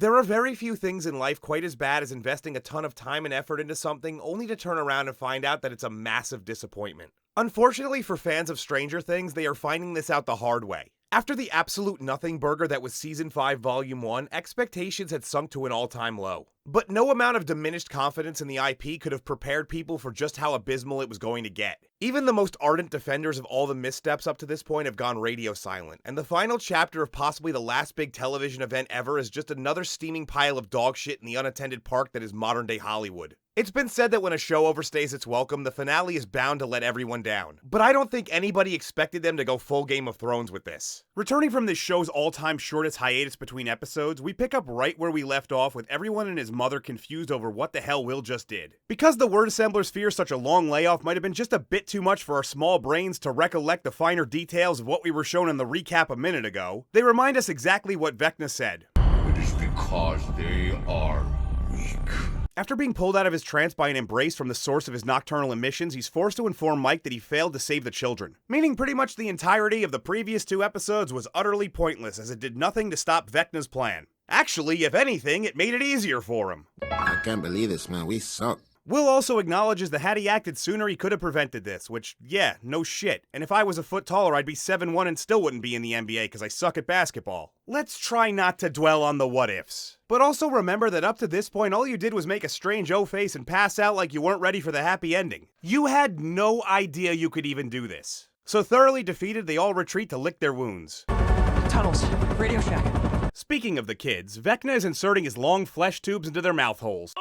There are very few things in life quite as bad as investing a ton of time and effort into something only to turn around and find out that it's a massive disappointment. Unfortunately for fans of Stranger Things, they are finding this out the hard way. After the absolute nothing burger that was Season 5 Volume 1, expectations had sunk to an all-time low. But no amount of diminished confidence in the IP could have prepared people for just how abysmal it was going to get. Even the most ardent defenders of all the missteps up to this point have gone radio silent, and the final chapter of possibly the last big television event ever is just another steaming pile of dog shit in the unattended park that is modern-day Hollywood. It's been said that when a show overstays its welcome, the finale is bound to let everyone down. But I don't think anybody expected them to go full Game of Thrones with this. Returning from this show's all-time shortest hiatus between episodes, we pick up right where we left off with everyone and his mother confused over what the hell Will just did. Because the word assemblers fear such a long layoff might have been just a bit too much for our small brains to recollect the finer details of what we were shown in the recap a minute ago, they remind us exactly what Vecna said. It is because they are weak. After being pulled out of his trance by an embrace from the source of his nocturnal emissions, he's forced to inform Mike that he failed to save the children. Meaning pretty much the entirety of the previous 2 episodes was utterly pointless, as it did nothing to stop Vecna's plan. Actually, if anything, it made it easier for him. I can't believe this, man. We suck. Will also acknowledges that had he acted sooner, he could have prevented this, which, yeah, no shit. And if I was a foot taller, I'd be 7'1" and still wouldn't be in the NBA because I suck at basketball. Let's try not to dwell on the what-ifs. But also remember that up to this point, all you did was make a strange O-face and pass out like you weren't ready for the happy ending. You had no idea you could even do this. So thoroughly defeated, they all retreat to lick their wounds. Tunnels. Radio shack. Speaking of the kids, Vecna is inserting his long flesh tubes into their mouth holes.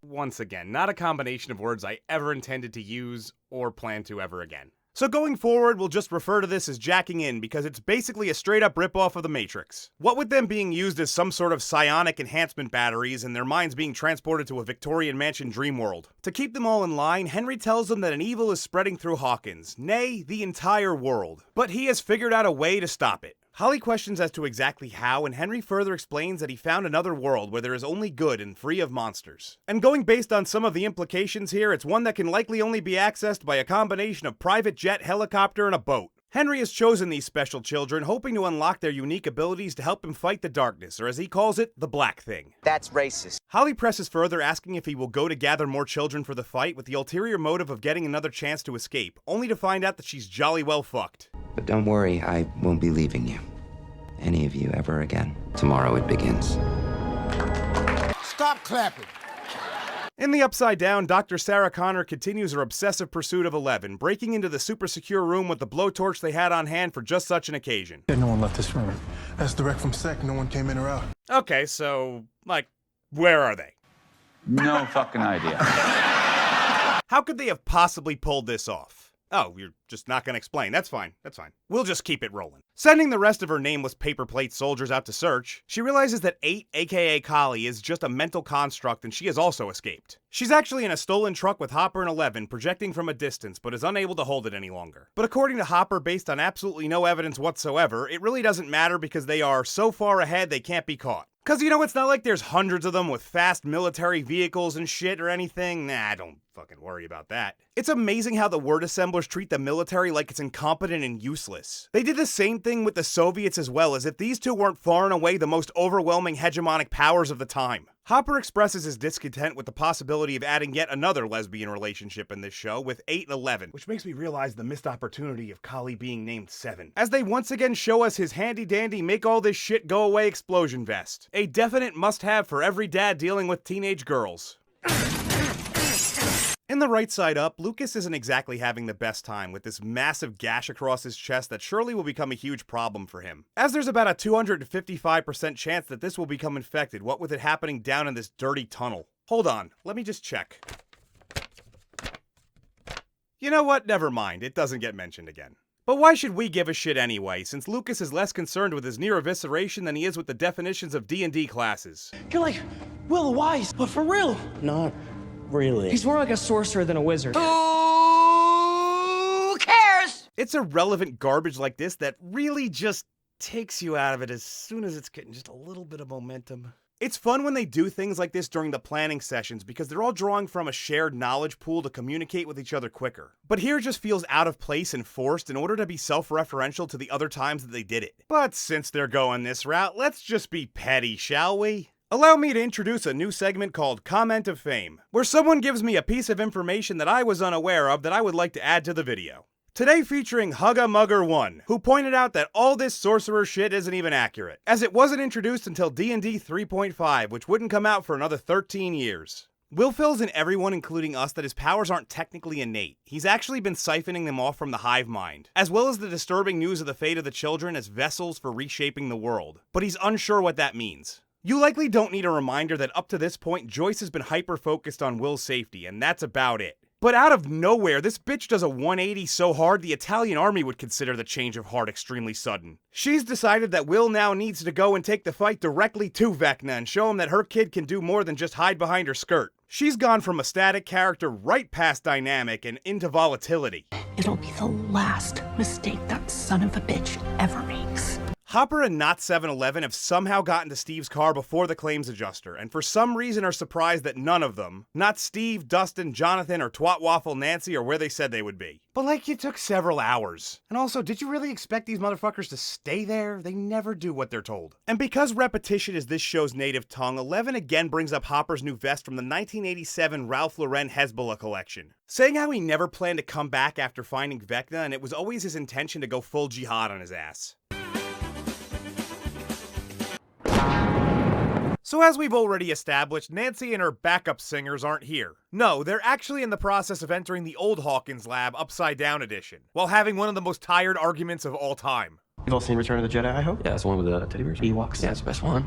Once again, not a combination of words I ever intended to use or plan to ever again. So going forward, we'll just refer to this as jacking in because it's basically a straight up ripoff of the Matrix. What with them being used as some sort of psionic enhancement batteries and their minds being transported to a Victorian mansion dream world. To keep them all in line, Henry tells them that an evil is spreading through Hawkins, nay, the entire world. But he has figured out a way to stop it. Holly questions as to exactly how, and Henry further explains that he found another world where there is only good and free of monsters. And going based on some of the implications here, it's one that can likely only be accessed by a combination of private jet, helicopter, and a boat. Henry has chosen these special children, hoping to unlock their unique abilities to help him fight the darkness, or as he calls it, the Black Thing. That's racist. Holly presses further, asking if he will go to gather more children for the fight with the ulterior motive of getting another chance to escape, only to find out that she's jolly well fucked. But don't worry, I won't be leaving you. Any of you ever again. Tomorrow it begins. Stop clapping. In the Upside Down, Dr. Sarah Connor continues her obsessive pursuit of Eleven, breaking into the super secure room with the blowtorch they had on hand for just such an occasion. No one left this room. That's direct from SEC. No one came in or out. Okay, so, where are they? No fucking idea. How could they have possibly pulled this off? Oh, you're just not gonna explain. That's fine. We'll just keep it rolling. Sending the rest of her nameless paper plate soldiers out to search, she realizes that 8, aka Kali, is just a mental construct and she has also escaped. She's actually in a stolen truck with Hopper and 11, projecting from a distance, but is unable to hold it any longer. But according to Hopper, based on absolutely no evidence whatsoever, it really doesn't matter because they are so far ahead they can't be caught. Cause it's not like there's hundreds of them with fast military vehicles and shit or anything. Nah, don't fucking worry about that. It's amazing how the word assemblers treat the military like it's incompetent and useless. They did the same thing with the Soviets as well, as if these two weren't far and away the most overwhelming hegemonic powers of the time. Hopper expresses his discontent with the possibility of adding yet another lesbian relationship in this show with 8 and 11, which makes me realize the missed opportunity of Kali being named 7. As they once again show us his handy-dandy make-all-this-shit-go-away explosion vest. A definite must-have for every dad dealing with teenage girls. In the right side up, Lucas isn't exactly having the best time with this massive gash across his chest that surely will become a huge problem for him. As there's about a 255% chance that this will become infected, what with it happening down in this dirty tunnel. Hold on, let me just check. You know what, never mind, it doesn't get mentioned again. But why should we give a shit anyway, since Lucas is less concerned with his near evisceration than he is with the definitions of D&D classes? You're like Will the Wise, but for real. Not really. He's more like a sorcerer than a wizard. Who cares? It's irrelevant garbage like this that really just takes you out of it as soon as it's getting just a little bit of momentum. It's fun when they do things like this during the planning sessions because they're all drawing from a shared knowledge pool to communicate with each other quicker. But here it just feels out of place and forced in order to be self-referential to the other times that they did it. But since they're going this route, let's just be petty, shall we? Allow me to introduce a new segment called Comment of Fame, where someone gives me a piece of information that I was unaware of that I would like to add to the video. Today featuring Hugga Mugger 1, who pointed out that all this sorcerer shit isn't even accurate, as it wasn't introduced until D&D 3.5, which wouldn't come out for another 13 years. Will fills in everyone, including us, that his powers aren't technically innate. He's actually been siphoning them off from the hive mind, as well as the disturbing news of the fate of the children as vessels for reshaping the world. But he's unsure what that means. You likely don't need a reminder that up to this point, Joyce has been hyper-focused on Will's safety, and that's about it. But out of nowhere, this bitch does a 180 so hard the Italian army would consider the change of heart extremely sudden. She's decided that Will now needs to go and take the fight directly to Vecna and show him that her kid can do more than just hide behind her skirt. She's gone from a static character right past dynamic and into volatility. It'll be the last mistake that son of a bitch ever makes. Hopper and Not 7-Eleven have somehow gotten to Steve's car before the claims adjuster, and for some reason are surprised that none of them, not Steve, Dustin, Jonathan, or Twat Waffle Nancy, are where they said they would be. But like, it took several hours. And also, did you really expect these motherfuckers to stay there? They never do what they're told. And because repetition is this show's native tongue, Eleven again brings up Hopper's new vest from the 1987 Ralph Lauren Hezbollah collection, saying how he never planned to come back after finding Vecna, and it was always his intention to go full jihad on his ass. So as we've already established, Nancy and her backup singers aren't here. No, they're actually in the process of entering the old Hawkins lab Upside Down edition, while having one of the most tired arguments of all time. You've all seen Return of the Jedi, I hope? Yeah, it's the one with the teddy bears. Ewoks. Yeah, it's the best one.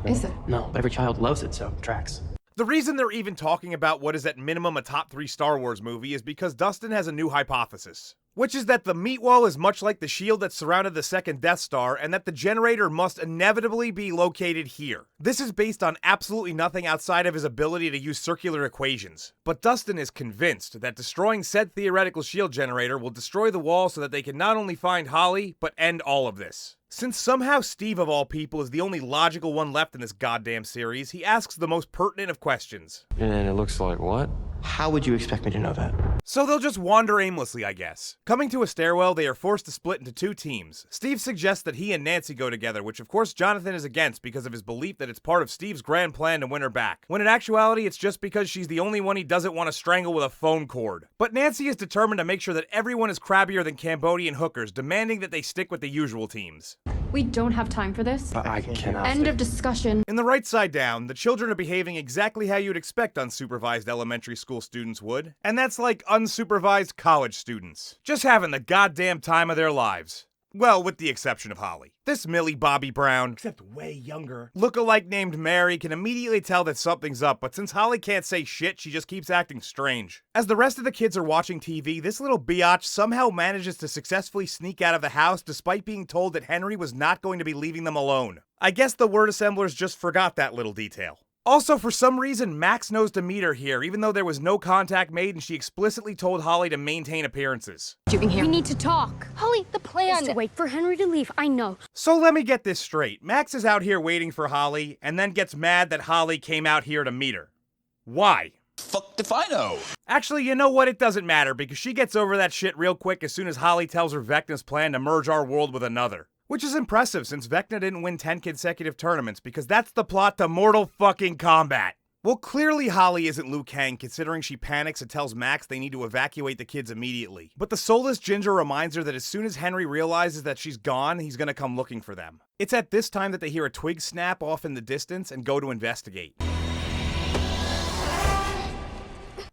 Is it? No, but every child loves it, so it tracks. The reason they're even talking about what is at minimum a top 3 Star Wars movie is because Dustin has a new hypothesis, which is that the meat wall is much like the shield that surrounded the second Death Star, and that the generator must inevitably be located here. This is based on absolutely nothing outside of his ability to use circular equations. But Dustin is convinced that destroying said theoretical shield generator will destroy the wall so that they can not only find Holly, but end all of this. Since somehow Steve of all people is the only logical one left in this goddamn series, he asks the most pertinent of questions. And it looks like what? How would you expect me to know that? So they'll just wander aimlessly, I guess. Coming to a stairwell, they are forced to split into 2 teams. Steve suggests that he and Nancy go together, which of course Jonathan is against because of his belief that it's part of Steve's grand plan to win her back, when in actuality it's just because she's the only one he doesn't want to strangle with a phone cord. But Nancy is determined to make sure that everyone is crabbier than Cambodian hookers, demanding that they stick with the usual teams. We don't have time for this. But I cannot. End of discussion. In the right side down, the children are behaving exactly how you'd expect unsupervised elementary school students would, and that's like unsupervised college students. Just having the goddamn time of their lives. Well, with the exception of Holly. This Millie Bobby Brown, except way younger, lookalike named Mary can immediately tell that something's up, but since Holly can't say shit, she just keeps acting strange. As the rest of the kids are watching TV, this little biatch somehow manages to successfully sneak out of the house despite being told that Henry was not going to be leaving them alone. I guess the word assemblers just forgot that little detail. Also, for some reason, Max knows to meet her here, even though there was no contact made and she explicitly told Holly to maintain appearances. We need to talk. Holly, the plan is to wait for Henry to leave, I know. So let me get this straight. Max is out here waiting for Holly, and then gets mad that Holly came out here to meet her. Why? Fuck if I know. Actually, you know what? It doesn't matter, because she gets over that shit real quick as soon as Holly tells her Vecna's plan to merge our world with another. Which is impressive, since Vecna didn't win 10 consecutive tournaments, because that's the plot to Mortal fucking Kombat. Well, clearly Holly isn't Liu Kang, considering she panics and tells Max they need to evacuate the kids immediately. But the soulless Ginger reminds her that as soon as Henry realizes that she's gone, he's gonna come looking for them. It's at this time that they hear a twig snap off in the distance and go to investigate.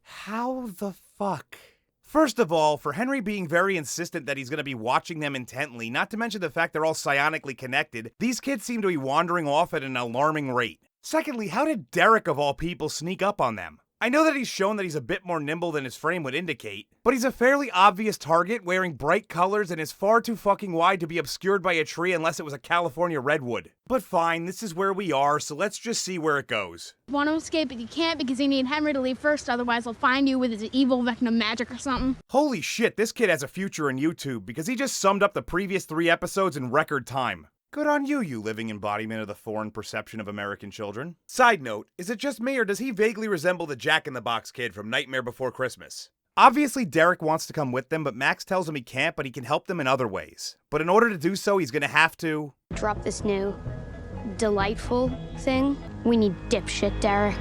How the fuck? First of all, for Henry being very insistent that he's going to be watching them intently, not to mention the fact they're all psionically connected, these kids seem to be wandering off at an alarming rate. Secondly, how did Derek of all people sneak up on them? I know that he's shown that he's a bit more nimble than his frame would indicate, but he's a fairly obvious target wearing bright colors and is far too fucking wide to be obscured by a tree unless it was a California redwood. But fine, this is where we are, so let's just see where it goes. Want to escape, but you can't because you need Henry to leave first, otherwise he'll find you with his evil Vecna magic or something. Holy shit, this kid has a future in YouTube because he just summed up the previous 3 episodes in record time. Good on you, you living embodiment of the foreign perception of American children. Side note, is it just me or does he vaguely resemble the Jack-in-the-Box kid from Nightmare Before Christmas? Obviously, Derek wants to come with them, but Max tells him he can't, but he can help them in other ways. But in order to do so, he's gonna have to Drop this new delightful thing. We need dipshit Derek.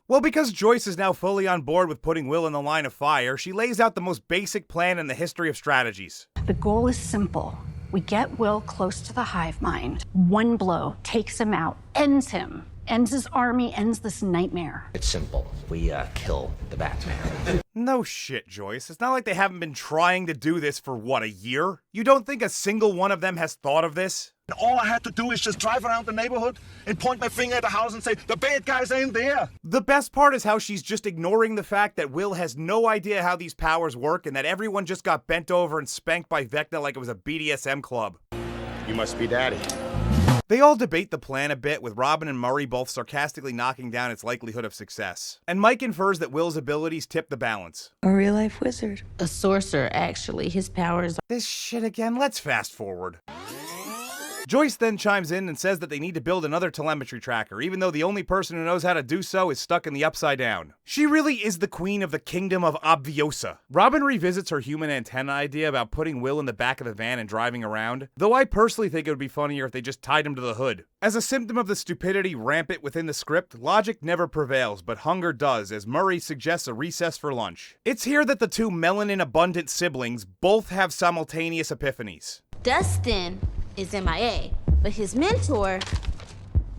Well, because Joyce is now fully on board with putting Will in the line of fire, she lays out the most basic plan in the history of strategies. The goal is simple. We get Will close to the hive mind. One blow takes him out, ends him, ends his army, ends this nightmare. It's simple. We kill the Batman. No shit, Joyce. It's not like they haven't been trying to do this for, what, a year? You don't think a single one of them has thought of this? All I had to do is just drive around the neighborhood and point my finger at the house and say, the bad guys ain't there. The best part is how she's just ignoring the fact that Will has no idea how these powers work and that everyone just got bent over and spanked by Vecna like it was a BDSM club. You must be daddy. They all debate the plan a bit, with Robin and Murray both sarcastically knocking down its likelihood of success. And Mike infers that Will's abilities tip the balance. A real-life wizard. A sorcerer, actually. His powers. This shit again, let's fast forward. Joyce then chimes in and says that they need to build another telemetry tracker, even though the only person who knows how to do so is stuck in the Upside Down. She really is the queen of the kingdom of Obviosa. Robin revisits her human antenna idea about putting Will in the back of the van and driving around, though I personally think it would be funnier if they just tied him to the hood. As a symptom of the stupidity rampant within the script, logic never prevails, but hunger does, as Murray suggests a recess for lunch. It's here that the two melanin-abundant siblings both have simultaneous epiphanies. Dustin is MIA, but his mentor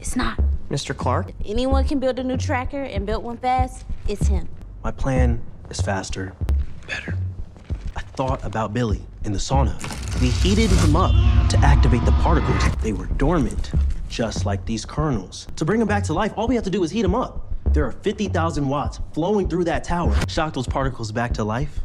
is not. Mr. Clark? If anyone can build a new tracker and build one fast, it's him. My plan is faster, better. I thought about Billy in the sauna. We heated him up to activate the particles. They were dormant, just like these kernels. To bring them back to life, all we have to do is heat them up. There are 50,000 watts flowing through that tower. Shock those particles back to life,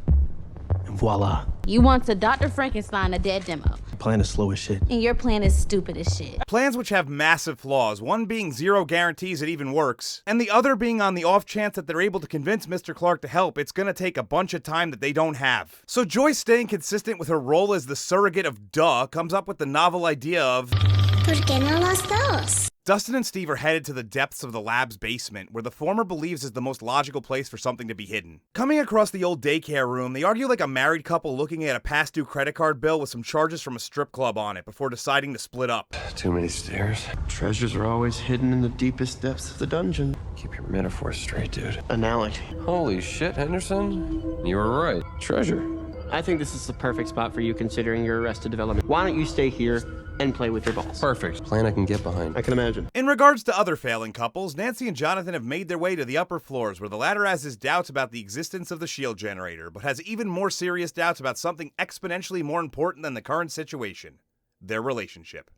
and voila. You want to Dr. Frankenstein a dead demo. Plan is slow as shit. And your plan is stupid as shit. Plans which have massive flaws, one being zero guarantees it even works, and the other being on the off chance that they're able to convince Mr. Clark to help, it's gonna take a bunch of time that they don't have. So Joyce, staying consistent with her role as the surrogate of duh, comes up with the novel idea of ¿Por qué no los dos? Dustin and Steve are headed to the depths of the lab's basement, where the former believes is the most logical place for something to be hidden. Coming across the old daycare room, they argue like a married couple looking at a past due credit card bill with some charges from a strip club on it before deciding to split up. Too many stairs. Treasures are always hidden in the deepest depths of the dungeon. Keep your metaphors straight, dude. Analogy. Holy shit, Henderson. You were right. Treasure. I think this is the perfect spot for you considering your Arrested Development. Why don't you stay here and play with your balls? Perfect. Plan I can get behind. I can imagine. In regards to other failing couples, Nancy and Jonathan have made their way to the upper floors, where the latter has his doubts about the existence of the shield generator, but has even more serious doubts about something exponentially more important than the current situation: their relationship.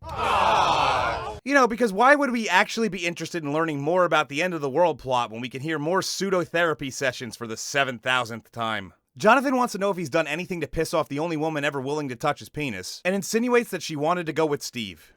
You know, because why would we actually be interested in learning more about the end of the world plot when we can hear more pseudo-therapy sessions for the 7,000th time? Jonathan wants to know if he's done anything to piss off the only woman ever willing to touch his penis, and insinuates that she wanted to go with Steve.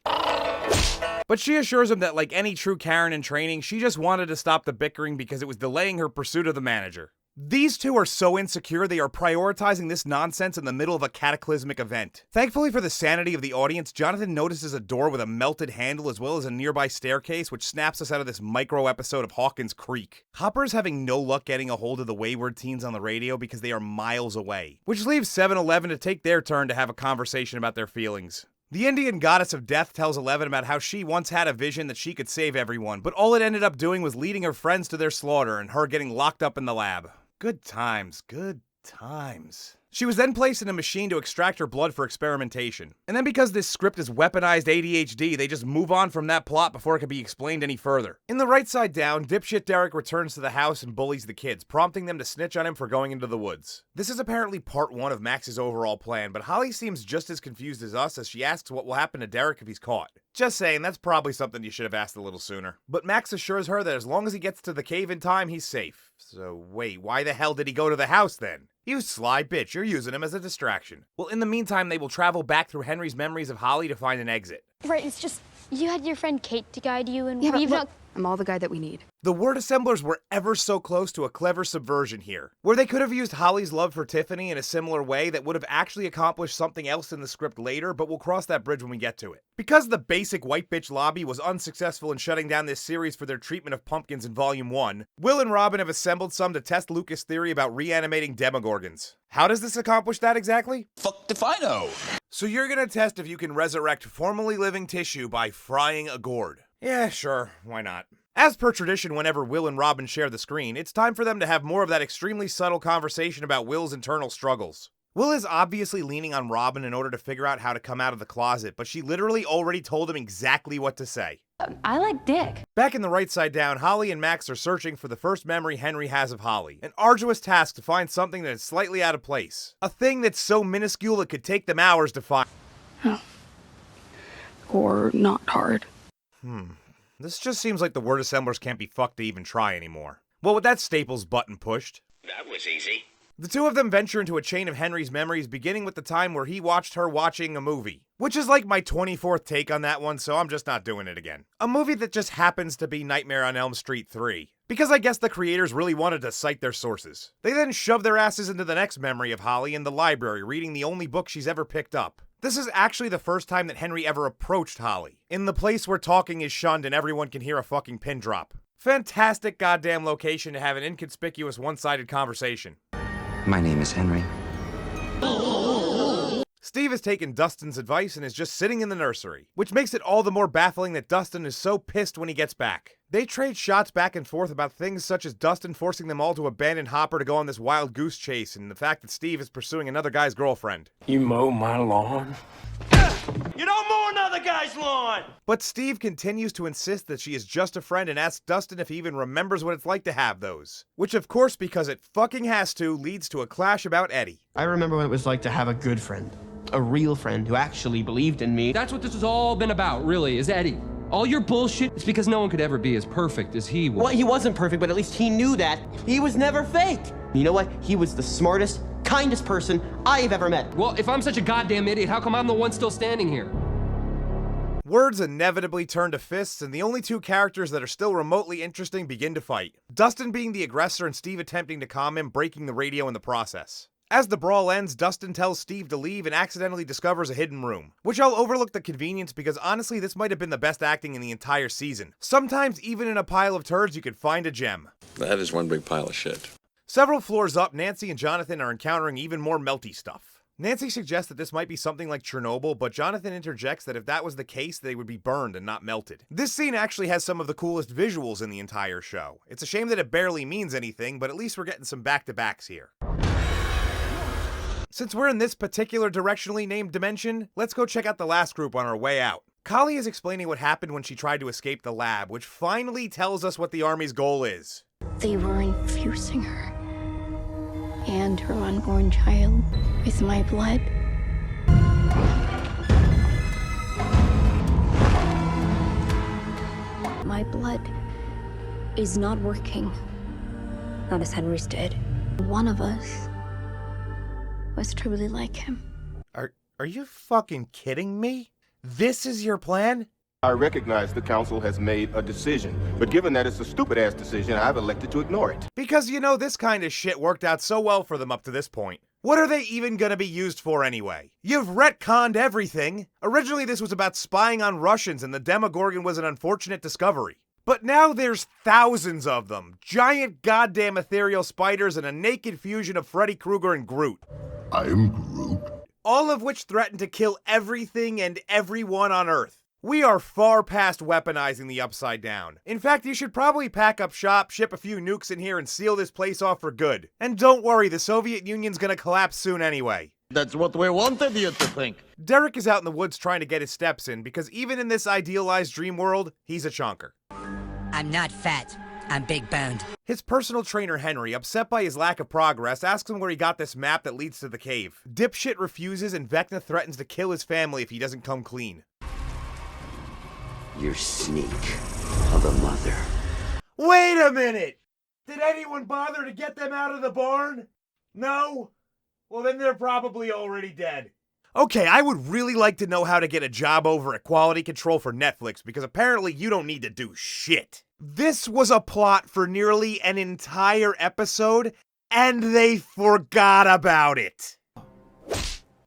But she assures him that, like any true Karen in training, she just wanted to stop the bickering because it was delaying her pursuit of the manager. These two are so insecure they are prioritizing this nonsense in the middle of a cataclysmic event. Thankfully for the sanity of the audience, Jonathan notices a door with a melted handle as well as a nearby staircase, which snaps us out of this micro episode of Hawkins Creek. Hopper is having no luck getting a hold of the wayward teens on the radio because they are miles away, which leaves 7-Eleven to take their turn to have a conversation about their feelings. The Indian goddess of death tells Eleven about how she once had a vision that she could save everyone, but all it ended up doing was leading her friends to their slaughter and her getting locked up in the lab. Good times, good times. She was then placed in a machine to extract her blood for experimentation. And then because this script is weaponized ADHD, they just move on from that plot before it can be explained any further. In the right side down, dipshit Derek returns to the house and bullies the kids, prompting them to snitch on him for going into the woods. This is apparently part 1 of Max's overall plan, but Holly seems just as confused as us as she asks what will happen to Derek if he's caught. Just saying, that's probably something you should have asked a little sooner. But Max assures her that as long as he gets to the cave in time, he's safe. So wait, why the hell did he go to the house then? You sly bitch, you're using him as a distraction. Well, in the meantime, they will travel back through Henry's memories of Holly to find an exit. Right, it's just, you had your friend Kate to guide you, and Yeah, we've but not... I'm all the guy that we need. The word assemblers were ever so close to a clever subversion here, where they could have used Holly's love for Tiffany in a similar way that would have actually accomplished something else in the script later, but we'll cross that bridge when we get to it. Because the basic white bitch lobby was unsuccessful in shutting down this series for their treatment of pumpkins in Volume 1, Will and Robin have assembled some to test Lucas' theory about reanimating demogorgons. How does this accomplish that exactly? Fuck if I know. So you're gonna test if you can resurrect formerly living tissue by frying a gourd. Yeah, sure, why not? As per tradition, whenever Will and Robin share the screen, it's time for them to have more of that extremely subtle conversation about Will's internal struggles. Will is obviously leaning on Robin in order to figure out how to come out of the closet, but she literally already told him exactly what to say. I like dick. Back in the right side down, Holly and Max are searching for the first memory Henry has of Holly. An arduous task to find something that is slightly out of place. A thing that's so minuscule it could take them hours to find. Or not hard. This just seems like the word assemblers can't be fucked to even try anymore. Well, with that Staples button pushed, That was easy. the two of them venture into a chain of Henry's memories beginning with the time where he watched her watching a movie. Which is like my 24th take on that one, so I'm just not doing it again. A movie that just happens to be Nightmare on Elm Street 3. Because I guess the creators really wanted to cite their sources. They then shove their asses into the next memory of Holly in the library, reading the only book she's ever picked up. This is actually the first time that Henry ever approached Holly, in the place where talking is shunned and everyone can hear a fucking pin drop. Fantastic goddamn location to have an inconspicuous one-sided conversation. My name is Henry. Steve has taken Dustin's advice and is just sitting in the nursery, which makes it all the more baffling that Dustin is so pissed when he gets back. They trade shots back and forth about things such as Dustin forcing them all to abandon Hopper to go on this wild goose chase and the fact that Steve is pursuing another guy's girlfriend. You mow my lawn? You don't mow another guy's lawn! But Steve continues to insist that she is just a friend and asks Dustin if he even remembers what it's like to have those. Which of course, because it fucking has to, leads to a clash about Eddie. I remember what it was like to have a good friend. A real friend who actually believed in me. That's what this has all been about, really, is Eddie. All your bullshit is because no one could ever be as perfect as he was. Well, he wasn't perfect, but at least he knew that. He was never fake. You know what? He was the smartest, kindest person I've ever met. Well, if I'm such a goddamn idiot, how come I'm the one still standing here? Words inevitably turn to fists, and the only two characters that are still remotely interesting begin to fight. Dustin being the aggressor and Steve attempting to calm him, breaking the radio in the process. As the brawl ends, Dustin tells Steve to leave and accidentally discovers a hidden room. Which I'll overlook the convenience because honestly this might have been the best acting in the entire season. Sometimes even in a pile of turds you could find a gem. That is one big pile of shit. Several floors up, Nancy and Jonathan are encountering even more melty stuff. Nancy suggests that this might be something like Chernobyl, but Jonathan interjects that if that was the case, they would be burned and not melted. This scene actually has some of the coolest visuals in the entire show. It's a shame that it barely means anything, but at least we're getting some back-to-backs here. Since we're in this particular directionally named dimension, let's go check out the last group on our way out. Kali is explaining what happened when she tried to escape the lab, which finally tells us what the Army's goal is. They were infusing her and her unborn child with my blood. My blood is not working. Not as Henry's did. One of us was truly like him. Are you fucking kidding me? This is your plan? I recognize the council has made a decision, but given that it's a stupid-ass decision, I've elected to ignore it. Because you know this kind of shit worked out so well for them up to this point. What are they even gonna be used for anyway? You've retconned everything. Originally this was about spying on Russians and the Demogorgon was an unfortunate discovery. But now there's thousands of them. Giant goddamn ethereal spiders and a naked fusion of Freddy Krueger and Groot. I'm Groot. All of which threaten to kill everything and everyone on Earth. We are far past weaponizing the Upside Down. In fact, you should probably pack up shop, ship a few nukes in here, and seal this place off for good. And don't worry, the Soviet Union's gonna collapse soon anyway. That's what we wanted you to think. Derek is out in the woods trying to get his steps in, because even in this idealized dream world, he's a chonker. I'm not fat. I'm big boned. His personal trainer Henry, upset by his lack of progress, asks him where he got this map that leads to the cave. Dipshit refuses and Vecna threatens to kill his family if he doesn't come clean. You sneak of a mother. Wait a minute! Did anyone bother to get them out of the barn? No? Well then they're probably already dead. Okay, I would really like to know how to get a job over at Quality Control for Netflix, because apparently you don't need to do shit. This was a plot for nearly an entire episode, and they forgot about it.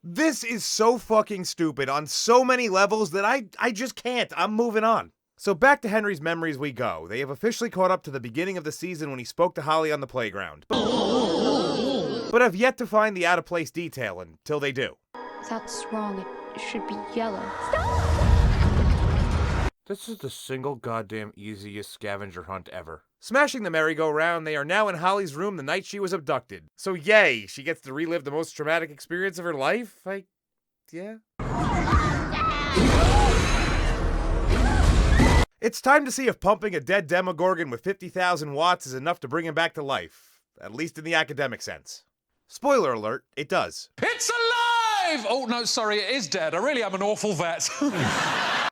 This is so fucking stupid on so many levels that I just can't. I'm moving on. So back to Henry's memories we go. They have officially caught up to the beginning of the season when he spoke to Holly on the playground. But have yet to find the out-of-place detail until they do. That's wrong. It should be yellow. This is the single goddamn easiest scavenger hunt ever. Smashing the merry-go-round, they are now in Holly's room the night she was abducted. So yay, she gets to relive the most traumatic experience of her life? Yeah. It's time to see if pumping a dead Demogorgon with 50,000 watts is enough to bring him back to life. At least in the academic sense. Spoiler alert, it does. It's alive! Oh, no, sorry, it is dead. I really am an awful vet.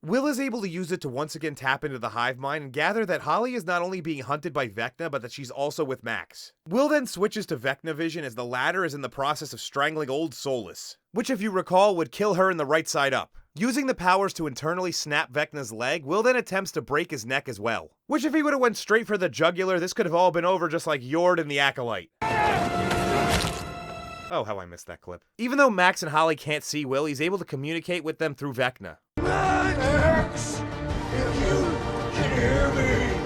Will is able to use it to once again tap into the hive mind and gather that Holly is not only being hunted by Vecna, but that she's also with Max. Will then switches to Vecna vision as the latter is in the process of strangling old Solus, which if you recall would kill her in the right side up. Using the powers to internally snap Vecna's leg, Will then attempts to break his neck as well. Which if he would have went straight for the jugular, this could have all been over just like Yord and the Acolyte. Oh, how I missed that clip. Even though Max and Holly can't see Will, he's able to communicate with them through Vecna. Max, if you can hear me.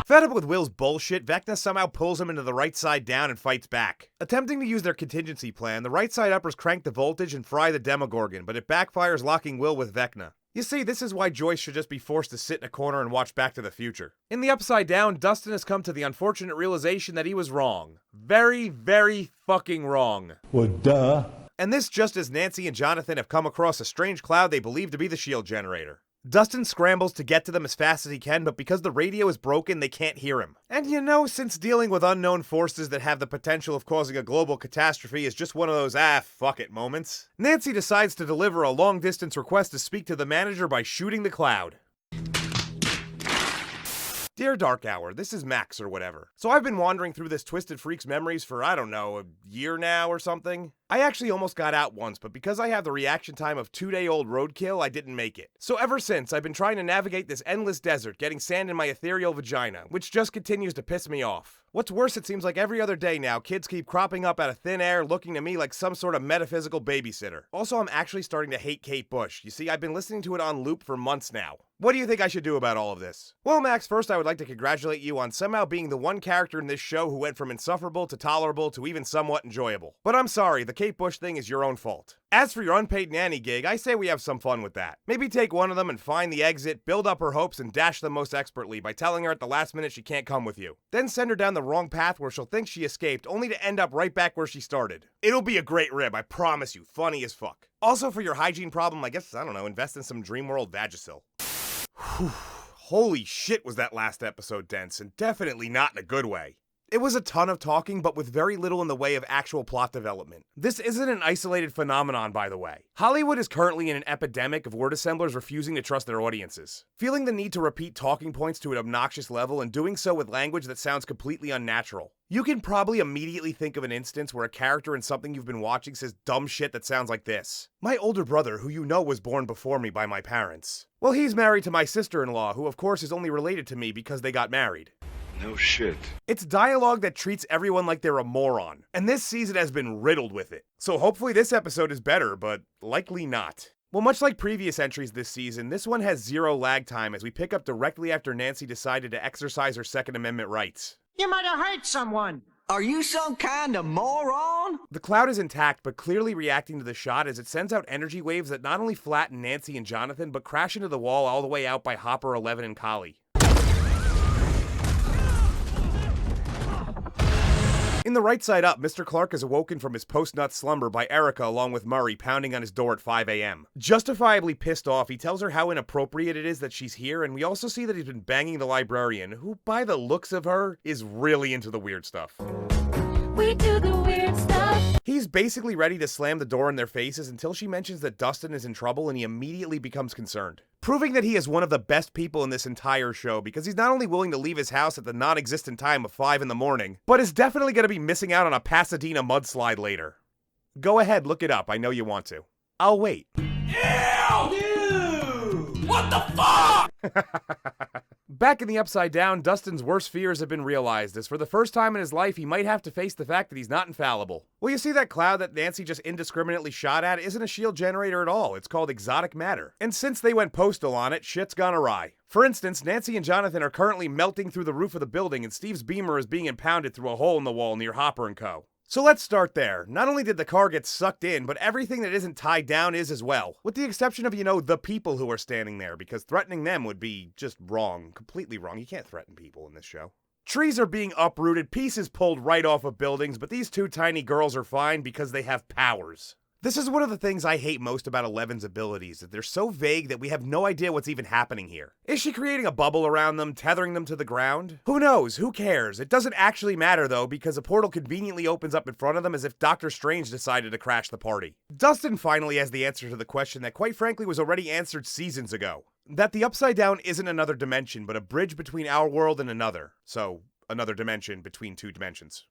Fed up with Will's bullshit, Vecna somehow pulls him into the right side down and fights back. Attempting to use their contingency plan, the right side uppers crank the voltage and fry the Demogorgon, but it backfires, locking Will with Vecna. You see, this is why Joyce should just be forced to sit in a corner and watch Back to the Future. In the Upside Down, Dustin has come to the unfortunate realization that he was wrong. Very, very fucking wrong. Well, duh. And this just as Nancy and Jonathan have come across a strange cloud they believe to be the shield generator. Dustin scrambles to get to them as fast as he can, but because the radio is broken, they can't hear him. And you know, since dealing with unknown forces that have the potential of causing a global catastrophe is just one of those fuck it moments, Nancy decides to deliver a long-distance request to speak to the manager by shooting the cloud. Dear Dark Hour, this is Max or whatever. So I've been wandering through this Twisted Freaks memories for, I don't know, a year now or something. I actually almost got out once, but because I have the reaction time of 2-day-old roadkill, I didn't make it. So ever since, I've been trying to navigate this endless desert, getting sand in my ethereal vagina, which just continues to piss me off. What's worse, it seems like every other day now, kids keep cropping up out of thin air, looking to me like some sort of metaphysical babysitter. Also, I'm actually starting to hate Kate Bush. You see, I've been listening to it on loop for months now. What do you think I should do about all of this? Well, Max, first I would like to congratulate you on somehow being the one character in this show who went from insufferable to tolerable to even somewhat enjoyable. But I'm sorry, the Kate Bush thing is your own fault. As for your unpaid nanny gig, I say we have some fun with that. Maybe take one of them and find the exit, build up her hopes, and dash them most expertly by telling her at the last minute she can't come with you. Then send her down the wrong path where she'll think she escaped, only to end up right back where she started. It'll be a great rib, I promise you. Funny as fuck. Also, for your hygiene problem, I guess, I don't know, invest in some Dreamworld Vagisil. Holy shit was that last episode dense, and definitely not in a good way. It was a ton of talking, but with very little in the way of actual plot development. This isn't an isolated phenomenon, by the way. Hollywood is currently in an epidemic of word assemblers refusing to trust their audiences. Feeling the need to repeat talking points to an obnoxious level and doing so with language that sounds completely unnatural. You can probably immediately think of an instance where a character in something you've been watching says dumb shit that sounds like this. My older brother, who you know was born before me by my parents. Well, he's married to my sister-in-law, who of course is only related to me because they got married. No shit. It's dialogue that treats everyone like they're a moron, and this season has been riddled with it. So hopefully this episode is better, but likely not. Well, much like previous entries this season, this one has zero lag time as we pick up directly after Nancy decided to exercise her Second Amendment rights. You might have hurt someone. Are you some kind of moron? The cloud is intact, but clearly reacting to the shot as it sends out energy waves that not only flatten Nancy and Jonathan, but crash into the wall all the way out by Hopper, 11, and Collie. In the right side up, Mr. Clark is awoken from his post-nut slumber by Erica along with Murray pounding on his door at 5 a.m. Justifiably pissed off, he tells her how inappropriate it is that she's here, and we also see that he's been banging the librarian, who, by the looks of her, is really into the weird stuff. We do the weird stuff. He's basically ready to slam the door in their faces until she mentions that Dustin is in trouble and he immediately becomes concerned. Proving that he is one of the best people in this entire show because he's not only willing to leave his house at the non-existent time of 5 in the morning, but is definitely going to be missing out on a Pasadena mudslide later. Go ahead, look it up, I know you want to. I'll wait. Ew! Dude! What What the fuck? Back in the Upside Down, Dustin's worst fears have been realized, as for the first time in his life, he might have to face the fact that he's not infallible. Well, you see that cloud that Nancy just indiscriminately shot at isn't a shield generator at all, it's called exotic matter. And since they went postal on it, shit's gone awry. For instance, Nancy and Jonathan are currently melting through the roof of the building, and Steve's beamer is being impounded through a hole in the wall near Hopper & Co. So let's start there. Not only did the car get sucked in, but everything that isn't tied down is as well. With the exception of, the people who are standing there, because threatening them would be just wrong. Completely wrong. You can't threaten people in this show. Trees are being uprooted, pieces pulled right off of buildings, but these two tiny girls are fine because they have powers. This is one of the things I hate most about Eleven's abilities, that they're so vague that we have no idea what's even happening here. Is she creating a bubble around them, tethering them to the ground? Who knows? Who cares? It doesn't actually matter though, because a portal conveniently opens up in front of them as if Doctor Strange decided to crash the party. Dustin finally has the answer to the question that quite frankly was already answered seasons ago. That the Upside Down isn't another dimension, but a bridge between our world and another. So, another dimension between two dimensions.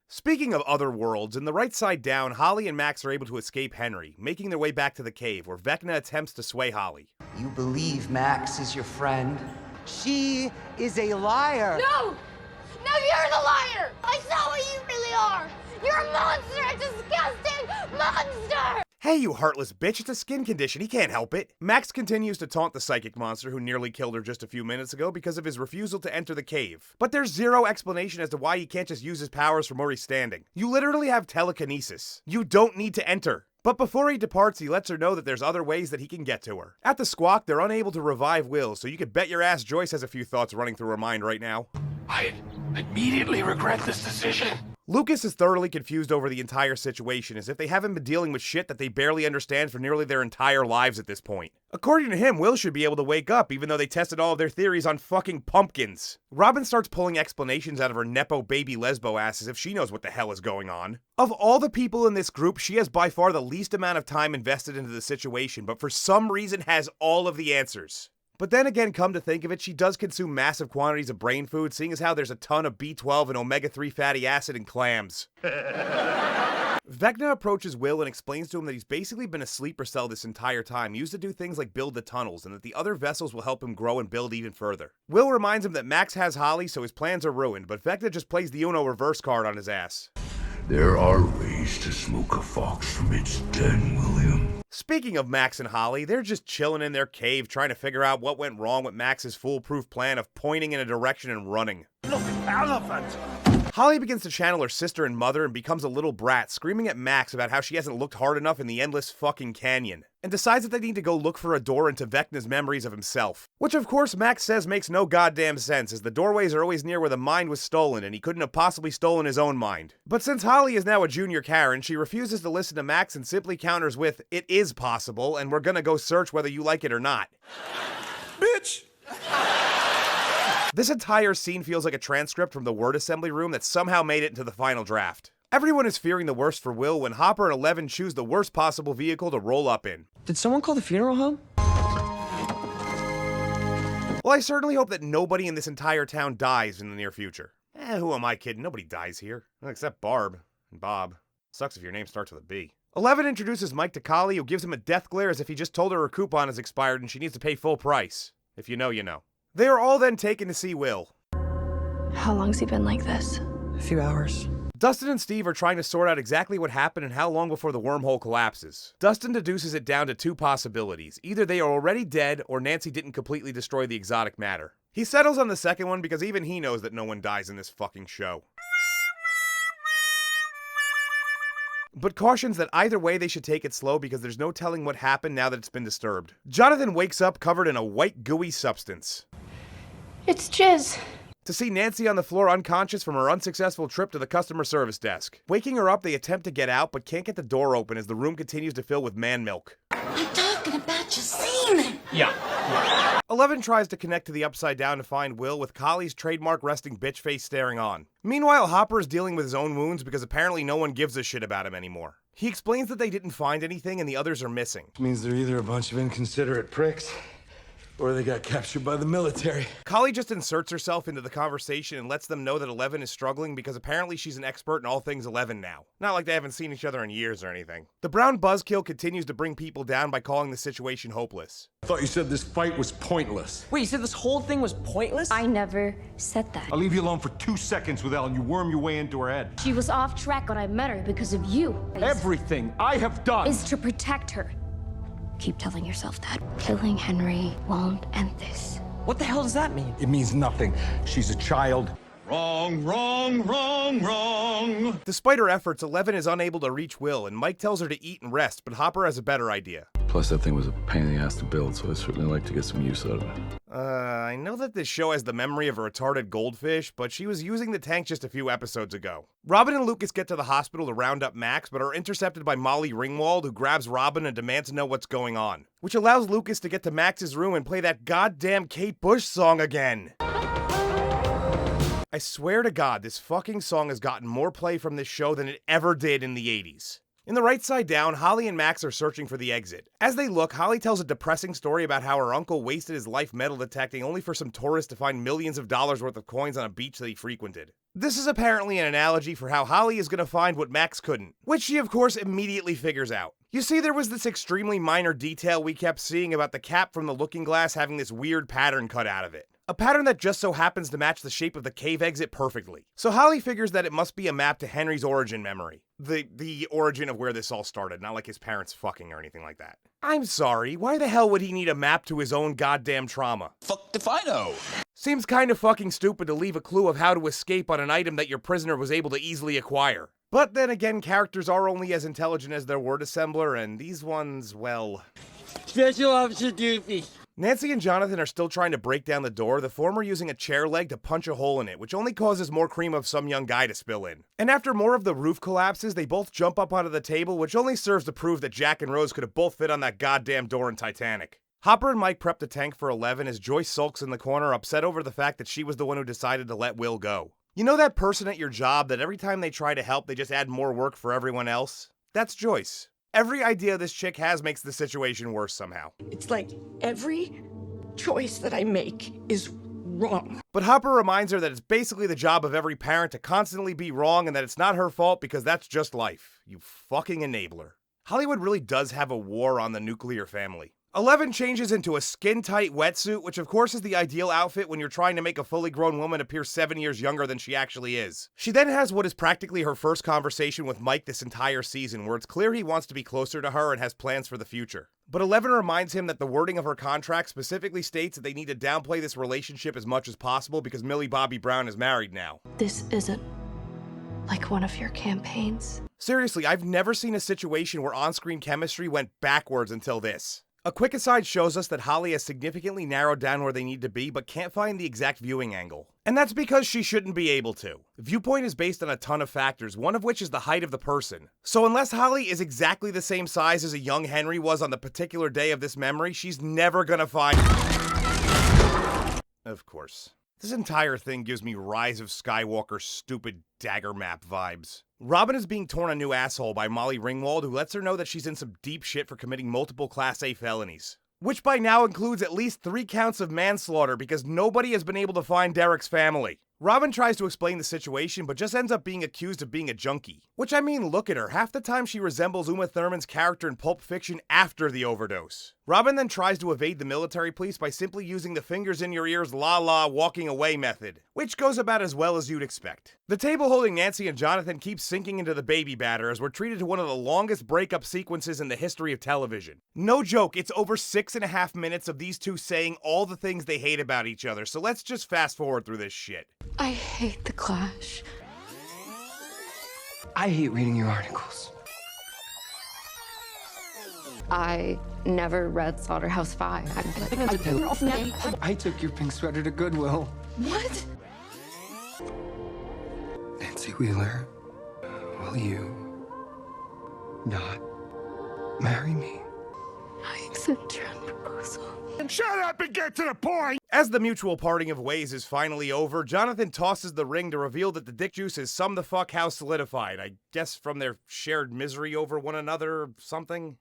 Speaking of other worlds, in the Right Side Down, Holly and Max are able to escape Henry, making their way back to the cave, where Vecna attempts to sway Holly. You believe Max is your friend? She is a liar! No! No, you're the liar! I saw what you really are! You're a monster! A disgusting monster! Hey, you heartless bitch, it's a skin condition, he can't help it. Max continues to taunt the psychic monster who nearly killed her just a few minutes ago because of his refusal to enter the cave. But there's zero explanation as to why he can't just use his powers from where he's standing. You literally have telekinesis. You don't need to enter. But before he departs, he lets her know that there's other ways that he can get to her. At the Squawk, they're unable to revive Will, so you could bet your ass Joyce has a few thoughts running through her mind right now. I immediately regret this decision. Lucas is thoroughly confused over the entire situation, as if they haven't been dealing with shit that they barely understand for nearly their entire lives at this point. According to him, Will should be able to wake up, even though they tested all of their theories on fucking pumpkins. Robin starts pulling explanations out of her nepo baby lesbo ass as if she knows what the hell is going on. Of all the people in this group, she has by far the least amount of time invested into the situation, but for some reason has all of the answers. But then again, come to think of it, she does consume massive quantities of brain food, seeing as how there's a ton of B12 and omega-3 fatty acid in clams. Vecna approaches Will and explains to him that he's basically been a sleeper cell this entire time, used to do things like build the tunnels, and that the other vessels will help him grow and build even further. Will reminds him that Max has Holly, so his plans are ruined, but Vecna just plays the Uno reverse card on his ass. There are ways to smoke a fox from its den, William. Speaking of Max and Holly, they're just chilling in their cave trying to figure out what went wrong with Max's foolproof plan of pointing in a direction and running. Look, elephant! Holly begins to channel her sister and mother and becomes a little brat, screaming at Max about how she hasn't looked hard enough in the endless fucking canyon, and decides that they need to go look for a door into Vecna's memories of himself. Which of course Max says makes no goddamn sense, as the doorways are always near where the mind was stolen and he couldn't have possibly stolen his own mind. But since Holly is now a junior Karen, she refuses to listen to Max and simply counters with, "It is possible, and we're gonna go search whether you like it or not." Bitch! This entire scene feels like a transcript from the word assembly room that somehow made it into the final draft. Everyone is fearing the worst for Will when Hopper and Eleven choose the worst possible vehicle to roll up in. Did someone call the funeral home? Well, I certainly hope that nobody in this entire town dies in the near future. Who am I kidding? Nobody dies here. Except Barb and Bob. Sucks if your name starts with a B. Eleven introduces Mike to Kali, who gives him a death glare as if he just told her coupon is expired and she needs to pay full price. If you know, you know. They are all then taken to see Will. How long's he been like this? A few hours. Dustin and Steve are trying to sort out exactly what happened and how long before the wormhole collapses. Dustin deduces it down to two possibilities. Either they are already dead, or Nancy didn't completely destroy the exotic matter. He settles on the second one because even he knows that no one dies in this fucking show. But cautions that either way they should take it slow because there's no telling what happened now that it's been disturbed. Jonathan wakes up covered in a white gooey substance. It's jizz. To see Nancy on the floor unconscious from her unsuccessful trip to the customer service desk. Waking her up, they attempt to get out, but can't get the door open as the room continues to fill with man milk. I'm talking about your semen. Yeah. Eleven tries to connect to the Upside Down to find Will, with Kali's trademark resting bitch face staring on. Meanwhile, Hopper is dealing with his own wounds because apparently no one gives a shit about him anymore. He explains that they didn't find anything and the others are missing. Means they're either a bunch of inconsiderate pricks, Or they got captured by the military. Kali just inserts herself into the conversation and lets them know that Eleven is struggling because apparently she's an expert in all things 11 now. Not like they haven't seen each other in years or anything. The brown buzzkill continues to bring people down by calling the situation hopeless. I thought you said this fight was pointless. Wait, you said this whole thing was pointless? I never said that. I'll leave you alone for 2 seconds with Ellen. You worm your way into her head. She was off track when I met her because of you. Everything I have done is to protect her. Keep telling yourself that. Killing Henry won't end this. What the hell does that mean? It means nothing. She's a child. Wrong, wrong, wrong, wrong. Despite her efforts, Eleven is unable to reach Will, and Mike tells her to eat and rest, but Hopper has a better idea. Plus, that thing was a pain in the ass to build, so I certainly like to get some use out of it. I know that this show has the memory of a retarded goldfish, but she was using the tank just a few episodes ago. Robin and Lucas get to the hospital to round up Max, but are intercepted by Molly Ringwald, who grabs Robin and demands to know what's going on, which allows Lucas to get to Max's room and play that goddamn Kate Bush song again. I swear to God, this fucking song has gotten more play from this show than it ever did in the 80s. In the right side down, Holly and Max are searching for the exit. As they look, Holly tells a depressing story about how her uncle wasted his life metal detecting only for some tourists to find millions of dollars worth of coins on a beach that he frequented. This is apparently an analogy for how Holly is going to find what Max couldn't, which she of course immediately figures out. You see, there was this extremely minor detail we kept seeing about the cap from the looking glass having this weird pattern cut out of it. A pattern that just so happens to match the shape of the cave exit perfectly. So Holly figures that it must be a map to Henry's origin memory. The origin of where this all started, not like his parents fucking or anything like that. I'm sorry, why the hell would he need a map to his own goddamn trauma? Fuck if I know. Seems kinda fucking stupid to leave a clue of how to escape on an item that your prisoner was able to easily acquire. But then again, characters are only as intelligent as their word assembler, and these ones, well... Special Officer Doofy. Nancy and Jonathan are still trying to break down the door, the former using a chair leg to punch a hole in it, which only causes more cream of some young guy to spill in. And after more of the roof collapses, they both jump up onto the table, which only serves to prove that Jack and Rose could have both fit on that goddamn door in Titanic. Hopper and Mike prep the tank for 11 as Joyce sulks in the corner, upset over the fact that she was the one who decided to let Will go. You know that person at your job that every time they try to help, they just add more work for everyone else? That's Joyce. Every idea this chick has makes the situation worse somehow. It's like every choice that I make is wrong. But Hopper reminds her that it's basically the job of every parent to constantly be wrong and that it's not her fault because that's just life. You fucking enabler. Hollywood really does have a war on the nuclear family. 11 changes into a skin-tight wetsuit, which of course is the ideal outfit when you're trying to make a fully grown woman appear 7 years younger than she actually is. She then has what is practically her first conversation with Mike this entire season, where it's clear he wants to be closer to her and has plans for the future. But 11 reminds him that the wording of her contract specifically states that they need to downplay this relationship as much as possible because Millie Bobby Brown is married now. This isn't like one of your campaigns. Seriously, I've never seen a situation where on-screen chemistry went backwards until this. A quick aside shows us that Holly has significantly narrowed down where they need to be, but can't find the exact viewing angle. And that's because she shouldn't be able to. Viewpoint is based on a ton of factors, one of which is the height of the person. So unless Holly is exactly the same size as a young Henry was on the particular day of this memory, she's never gonna find... Of course. This entire thing gives me Rise of Skywalker stupid dagger map vibes. Robin is being torn a new asshole by Molly Ringwald, who lets her know that she's in some deep shit for committing multiple Class A felonies. Which by now includes at least 3 counts of manslaughter because nobody has been able to find Derek's family. Robin tries to explain the situation, but just ends up being accused of being a junkie. Which I mean, look at her, half the time she resembles Uma Thurman's character in Pulp Fiction after the overdose. Robin then tries to evade the military police by simply using the fingers in your ears la la walking away method, which goes about as well as you'd expect. The table holding Nancy and Jonathan keeps sinking into the baby batter as we're treated to one of the longest breakup sequences in the history of television. No joke, it's over 6.5 minutes of these two saying all the things they hate about each other, so let's just fast forward through this shit. I hate the Clash. I hate reading your articles. I never read Slaughterhouse-Five. I took your pink sweater to Goodwill. What? Nancy Wheeler, will you not marry me? I accept your proposal. Shut up and get to the point! As the mutual parting of ways is finally over, Jonathan tosses the ring to reveal that the dick juice is some the fuck how solidified. I guess from their shared misery over one another or something.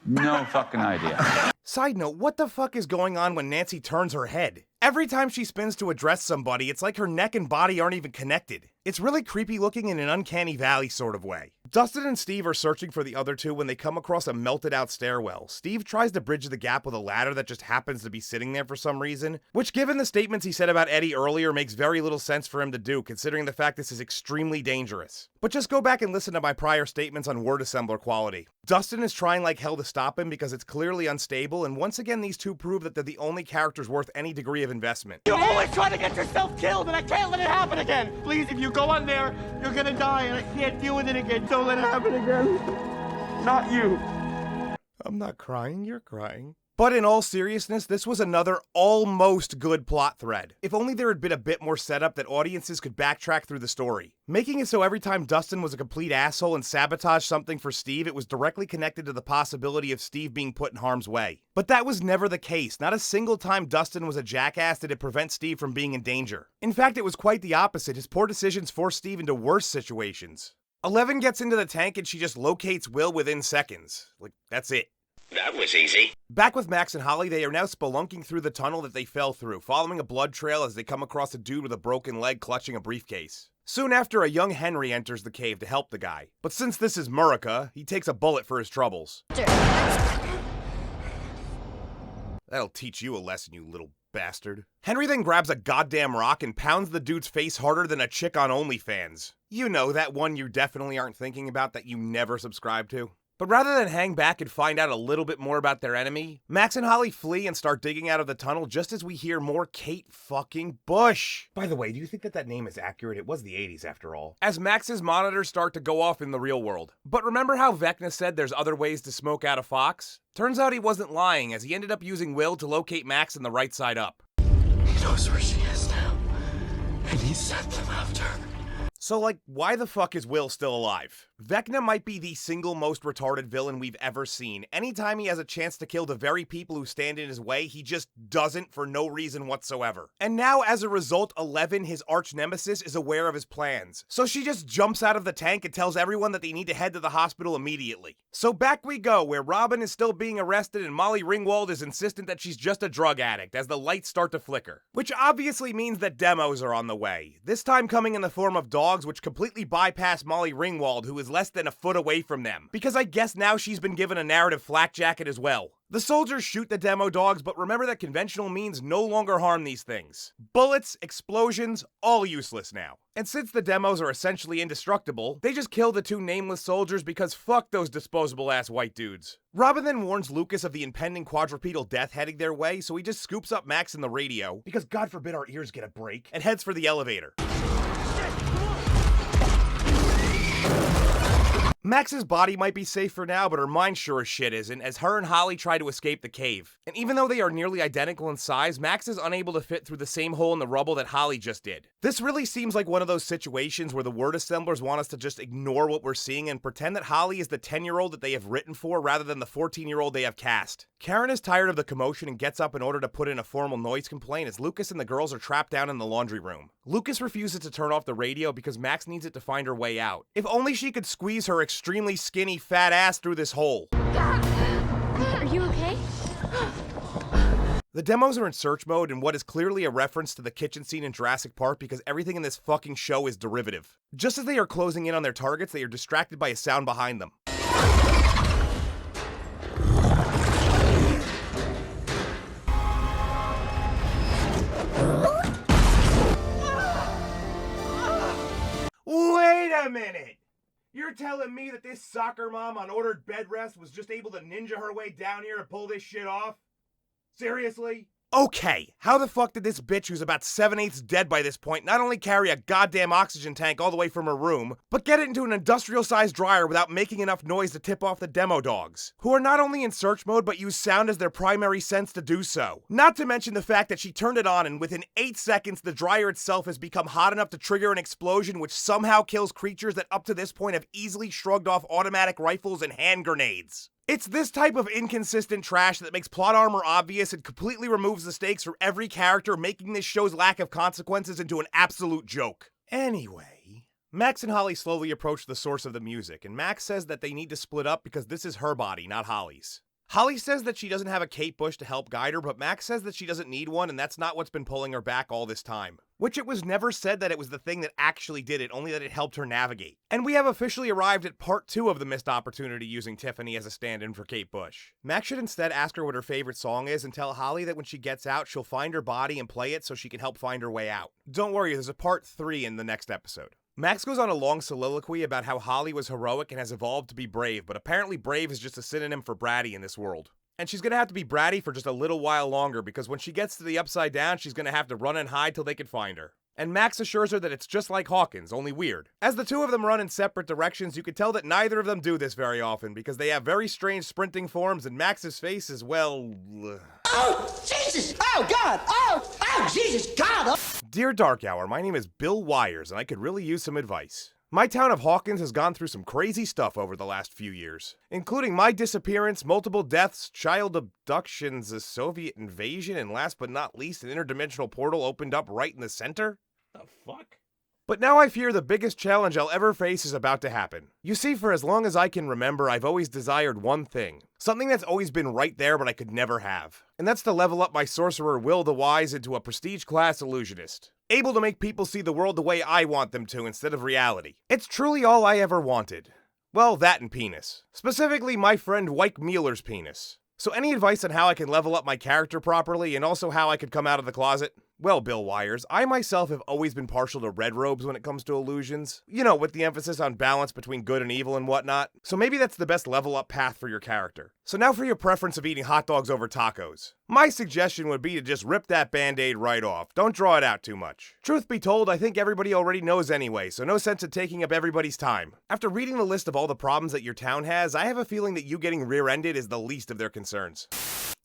No fucking idea. Side note, what the fuck is going on when Nancy turns her head? Every time she spins to address somebody, it's like her neck and body aren't even connected. It's really creepy looking in an uncanny valley sort of way. Dustin and Steve are searching for the other two when they come across a melted out stairwell. Steve tries to bridge the gap with a ladder that just happens to be sitting there for some reason, which given the statements he said about Eddie earlier makes very little sense for him to do considering the fact this is extremely dangerous. But just go back and listen to my prior statements on word assembler quality. Dustin is trying like hell to stop him because it's clearly unstable, and once again these two prove that they're the only characters worth any degree of investment. You're always trying to get yourself killed, and I can't let it happen again. Please, if you go on there, you're gonna die, and I can't deal with it again. Don't let it happen again. Not you. I'm not crying, you're crying. But in all seriousness, this was another almost good plot thread. If only there had been a bit more setup that audiences could backtrack through the story. Making it so every time Dustin was a complete asshole and sabotaged something for Steve, it was directly connected to the possibility of Steve being put in harm's way. But that was never the case. Not a single time Dustin was a jackass did it prevent Steve from being in danger. In fact, it was quite the opposite. His poor decisions forced Steve into worse situations. 11 gets into the tank and she just locates Will within seconds. Like, that's it. That was easy. Back with Max and Holly, they are now spelunking through the tunnel that they fell through, following a blood trail as they come across a dude with a broken leg clutching a briefcase. Soon after, a young Henry enters the cave to help the guy. But since this is Murica, he takes a bullet for his troubles. That'll teach you a lesson, you little bastard. Henry then grabs a goddamn rock and pounds the dude's face harder than a chick on OnlyFans. You know, that one you definitely aren't thinking about that you never subscribe to. But rather than hang back and find out a little bit more about their enemy, Max and Holly flee and start digging out of the tunnel just as we hear more Kate fucking Bush. By the way, do you think that name is accurate? It was the 80s after all. As Max's monitors start to go off in the real world. But remember how Vecna said there's other ways to smoke out a fox? Turns out he wasn't lying, as he ended up using Will to locate Max in the right side up. He knows where she is now, and he sent them after her. So, like, why the fuck is Will still alive? Vecna might be the single most retarded villain we've ever seen. Anytime he has a chance to kill the very people who stand in his way, he just doesn't for no reason whatsoever. And now, as a result, 11, his arch nemesis, is aware of his plans. So she just jumps out of the tank and tells everyone that they need to head to the hospital immediately. So back we go, where Robin is still being arrested and Molly Ringwald is insistent that she's just a drug addict as the lights start to flicker. Which obviously means that demos are on the way. This time coming in the form of dogs, which completely bypass Molly Ringwald, who is less than a foot away from them. Because I guess now she's been given a narrative flak jacket as well. The soldiers shoot the demo dogs, but remember that conventional means no longer harm these things. Bullets, explosions, all useless now. And since the demos are essentially indestructible, they just kill the two nameless soldiers because fuck those disposable ass white dudes. Robin then warns Lucas of the impending quadrupedal death heading their way, so he just scoops up Max in the radio, because God forbid our ears get a break, and heads for the elevator. Max's body might be safe for now, but her mind sure as shit isn't, as her and Holly try to escape the cave. And even though they are nearly identical in size, Max is unable to fit through the same hole in the rubble that Holly just did. This really seems like one of those situations where the word assemblers want us to just ignore what we're seeing and pretend that Holly is the 10-year-old that they have written for rather than the 14-year-old they have cast. Karen is tired of the commotion and gets up in order to put in a formal noise complaint as Lucas and the girls are trapped down in the laundry room. Lucas refuses to turn off the radio because Max needs it to find her way out. If only she could squeeze her extremely skinny fat ass through this hole. Are you okay? The demos are in search mode in what is clearly a reference to the kitchen scene in Jurassic Park because everything in this fucking show is derivative. Just as they are closing in on their targets, they are distracted by a sound behind them. Wait a minute! You're telling me that this soccer mom on ordered bed rest was just able to ninja her way down here and pull this shit off? Seriously? Okay, how the fuck did this bitch who's about 7/8 dead by this point not only carry a goddamn oxygen tank all the way from her room, but get it into an industrial-sized dryer without making enough noise to tip off the demo dogs, who are not only in search mode but use sound as their primary sense to do so. Not to mention the fact that she turned it on and within 8 seconds the dryer itself has become hot enough to trigger an explosion which somehow kills creatures that up to this point have easily shrugged off automatic rifles and hand grenades. It's this type of inconsistent trash that makes plot armor obvious and completely removes the stakes from every character, making this show's lack of consequences into an absolute joke. Anyway, Max and Holly slowly approach the source of the music, and Max says that they need to split up because this is her body, not Holly's. Holly says that she doesn't have a Kate Bush to help guide her, but Max says that she doesn't need one, and that's not what's been pulling her back all this time. Which it was never said that it was the thing that actually did it, only that it helped her navigate. And we have officially arrived at part 2 of the missed opportunity using Tiffany as a stand-in for Kate Bush. Max should instead ask her what her favorite song is and tell Holly that when she gets out, she'll find her body and play it so she can help find her way out. Don't worry, there's a part 3 in the next episode. Max goes on a long soliloquy about how Holly was heroic and has evolved to be brave, but apparently brave is just a synonym for bratty in this world. And she's gonna have to be bratty for just a little while longer because when she gets to the Upside Down, she's gonna have to run and hide till they can find her. And Max assures her that it's just like Hawkins, only weird. As the two of them run in separate directions, you can tell that neither of them do this very often because they have very strange sprinting forms and Max's face is, well... Oh, Jesus! Oh, God! Oh, Jesus, God! Oh. Dear Dark Hour, my name is Bill Wyers and I could really use some advice. My town of Hawkins has gone through some crazy stuff over the last few years, including my disappearance, multiple deaths, child abductions, a Soviet invasion, and last but not least, an interdimensional portal opened up right in the center? The fuck? But now I fear the biggest challenge I'll ever face is about to happen. You see, for as long as I can remember, I've always desired one thing. Something that's always been right there but I could never have. And that's to level up my sorcerer Will the Wise into a prestige class illusionist. Able to make people see the world the way I want them to instead of reality. It's truly all I ever wanted. Well, that and penis. Specifically my friend Wyke Mauler's penis. So any advice on how I can level up my character properly and also how I could come out of the closet? Well, Bill Wyers, I myself have always been partial to red robes when it comes to illusions. You know, with the emphasis on balance between good and evil and whatnot. So maybe that's the best level up path for your character. So now for your preference of eating hot dogs over tacos. My suggestion would be to just rip that band-aid right off. Don't draw it out too much. Truth be told, I think everybody already knows anyway, so no sense in taking up everybody's time. After reading the list of all the problems that your town has, I have a feeling that you getting rear-ended is the least of their concerns.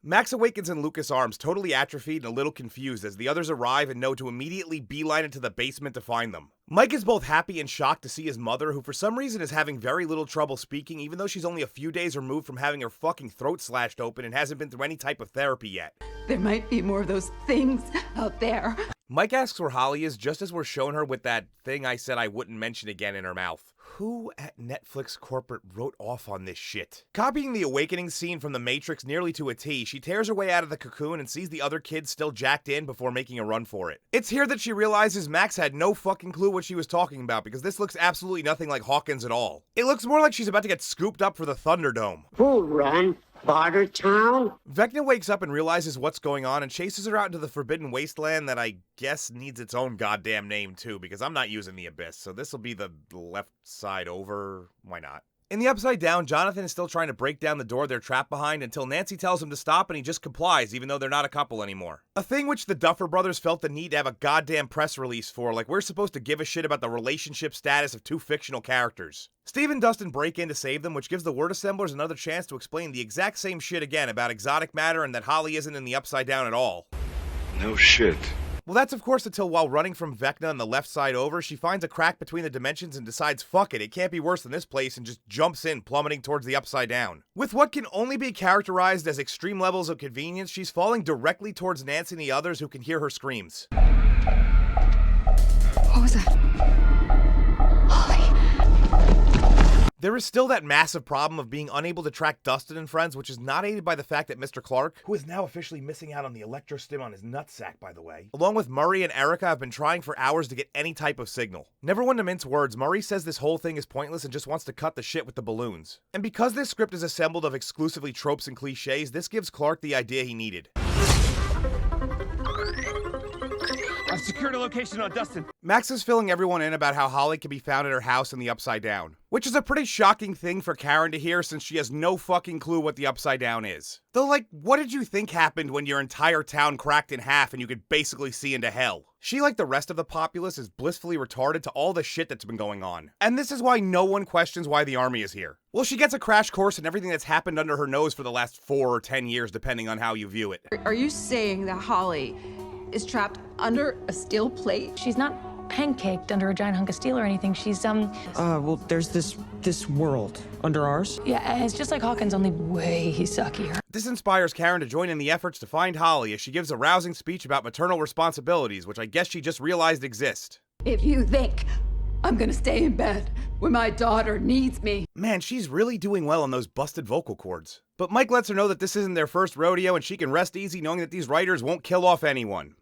Max awakens in Lucas' arms, totally atrophied and a little confused as the others arrive and know to immediately beeline into the basement to find them. Mike is both happy and shocked to see his mother, who for some reason is having very little trouble speaking even though she's only a few days removed from having her fucking throat slashed open and hasn't been through any type of therapy yet. There might be more of those things out there. Mike asks where Holly is just as we're shown her with that thing I said I wouldn't mention again in her mouth. Who at Netflix corporate wrote off on this shit? Copying the awakening scene from The Matrix nearly to a T, she tears her way out of the cocoon and sees the other kids still jacked in before making a run for it. It's here that she realizes Max had no fucking clue what she was talking about because this looks absolutely nothing like Hawkins at all. It looks more like she's about to get scooped up for the Thunderdome. Who run? Bartertown? Vecna wakes up and realizes what's going on and chases her out into the Forbidden Wasteland that I guess needs its own goddamn name too, because I'm not using the Abyss, so this will be the left side over. Why not? In the Upside Down, Jonathan is still trying to break down the door they're trapped behind until Nancy tells him to stop and he just complies even though they're not a couple anymore. A thing which the Duffer Brothers felt the need to have a goddamn press release for, like we're supposed to give a shit about the relationship status of two fictional characters. Steve and Dustin break in to save them, which gives the word assemblers another chance to explain the exact same shit again about exotic matter and that Holly isn't in the Upside Down at all. No shit. Well, that's of course until while running from Vecna on the left side over, she finds a crack between the dimensions and decides fuck it can't be worse than this place and just jumps in, plummeting towards the Upside Down. With what can only be characterized as extreme levels of convenience, she's falling directly towards Nancy and the others who can hear her screams. What was that? There is still that massive problem of being unable to track Dustin and friends, which is not aided by the fact that Mr. Clark, who is now officially missing out on the electrostim on his nutsack by the way, along with Murray and Erica have been trying for hours to get any type of signal. Never one to mince words, Murray says this whole thing is pointless and just wants to cut the shit with the balloons. And because this script is assembled of exclusively tropes and cliches, this gives Clark the idea he needed. I've secured a location on Dustin. Max is filling everyone in about how Holly can be found at her house in the Upside Down, which is a pretty shocking thing for Karen to hear since she has no fucking clue what the Upside Down is. Though, like, what did you think happened when your entire town cracked in half and you could basically see into hell? She, like the rest of the populace, is blissfully retarded to all the shit that's been going on. And this is why no one questions why the army is here. Well, she gets a crash course in everything that's happened under her nose for the last 4 or 10 years, depending on how you view it. Are you saying that Holly is trapped under a steel plate? She's not pancaked under a giant hunk of steel or anything. She's, well, there's this world under ours. Yeah, it's just like Hawkins, only way suckier. This inspires Karen to join in the efforts to find Holly as she gives a rousing speech about maternal responsibilities, which I guess she just realized exist. If you think I'm gonna stay in bed where my daughter needs me. Man, she's really doing well on those busted vocal cords. But Mike lets her know that this isn't their first rodeo and she can rest easy knowing that these writers won't kill off anyone.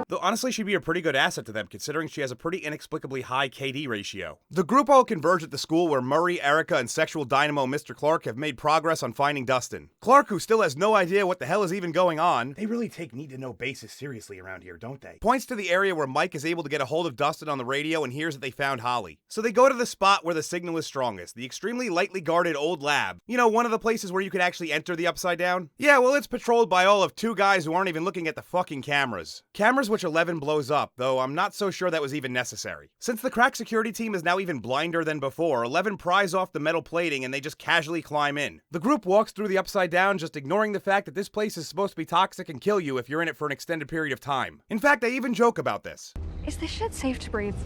Though honestly, she'd be a pretty good asset to them considering she has a pretty inexplicably high KD ratio. The group all converge at the school where Murray, Erica, and sexual dynamo Mr. Clark have made progress on finding Dustin. Clark, who still has no idea what the hell is even going on, they really take need-to-know basis seriously around here, don't they? Points to the area where Mike is able to get a hold of Dustin on the radio and hears that they found Holly. So they go to the spot where the signal is strongest, the extremely lightly guarded old lab. You know, one of the places where you could actually enter the Upside Down? Yeah, well, it's patrolled by all of 2 guys who aren't even looking at the fucking cameras. Cameras which 11 blows up, though I'm not so sure that was even necessary. Since the crack security team is now even blinder than before, 11 pries off the metal plating and they just casually climb in. The group walks through the Upside Down, just ignoring the fact that this place is supposed to be toxic and kill you if you're in it for an extended period of time. In fact, they even joke about this. Is this shit safe to breathe?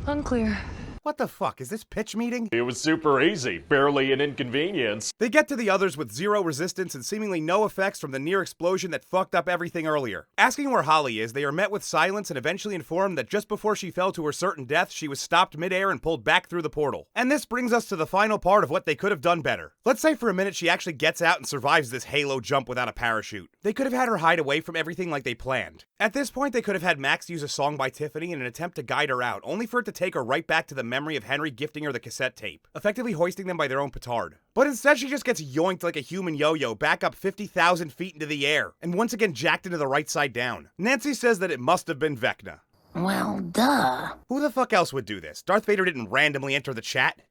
Unclear. What the fuck, is this pitch meeting? It was super easy, barely an inconvenience. They get to the others with zero resistance and seemingly no effects from the near explosion that fucked up everything earlier. Asking where Holly is, they are met with silence and eventually informed that just before she fell to her certain death, she was stopped midair and pulled back through the portal. And this brings us to the final part of what they could have done better. Let's say for a minute she actually gets out and survives this halo jump without a parachute. They could have had her hide away from everything like they planned. At this point, they could have had Max use a song by Tiffany in an attempt to guide her out, only for it to take her right back to the memory of Henry gifting her the cassette tape, effectively hoisting them by their own petard. But instead she just gets yoinked like a human yo-yo back up 50,000 feet into the air, and once again jacked into the right side down. Nancy says that it must have been Vecna. Well, duh. Who the fuck else would do this? Darth Vader didn't randomly enter the chat.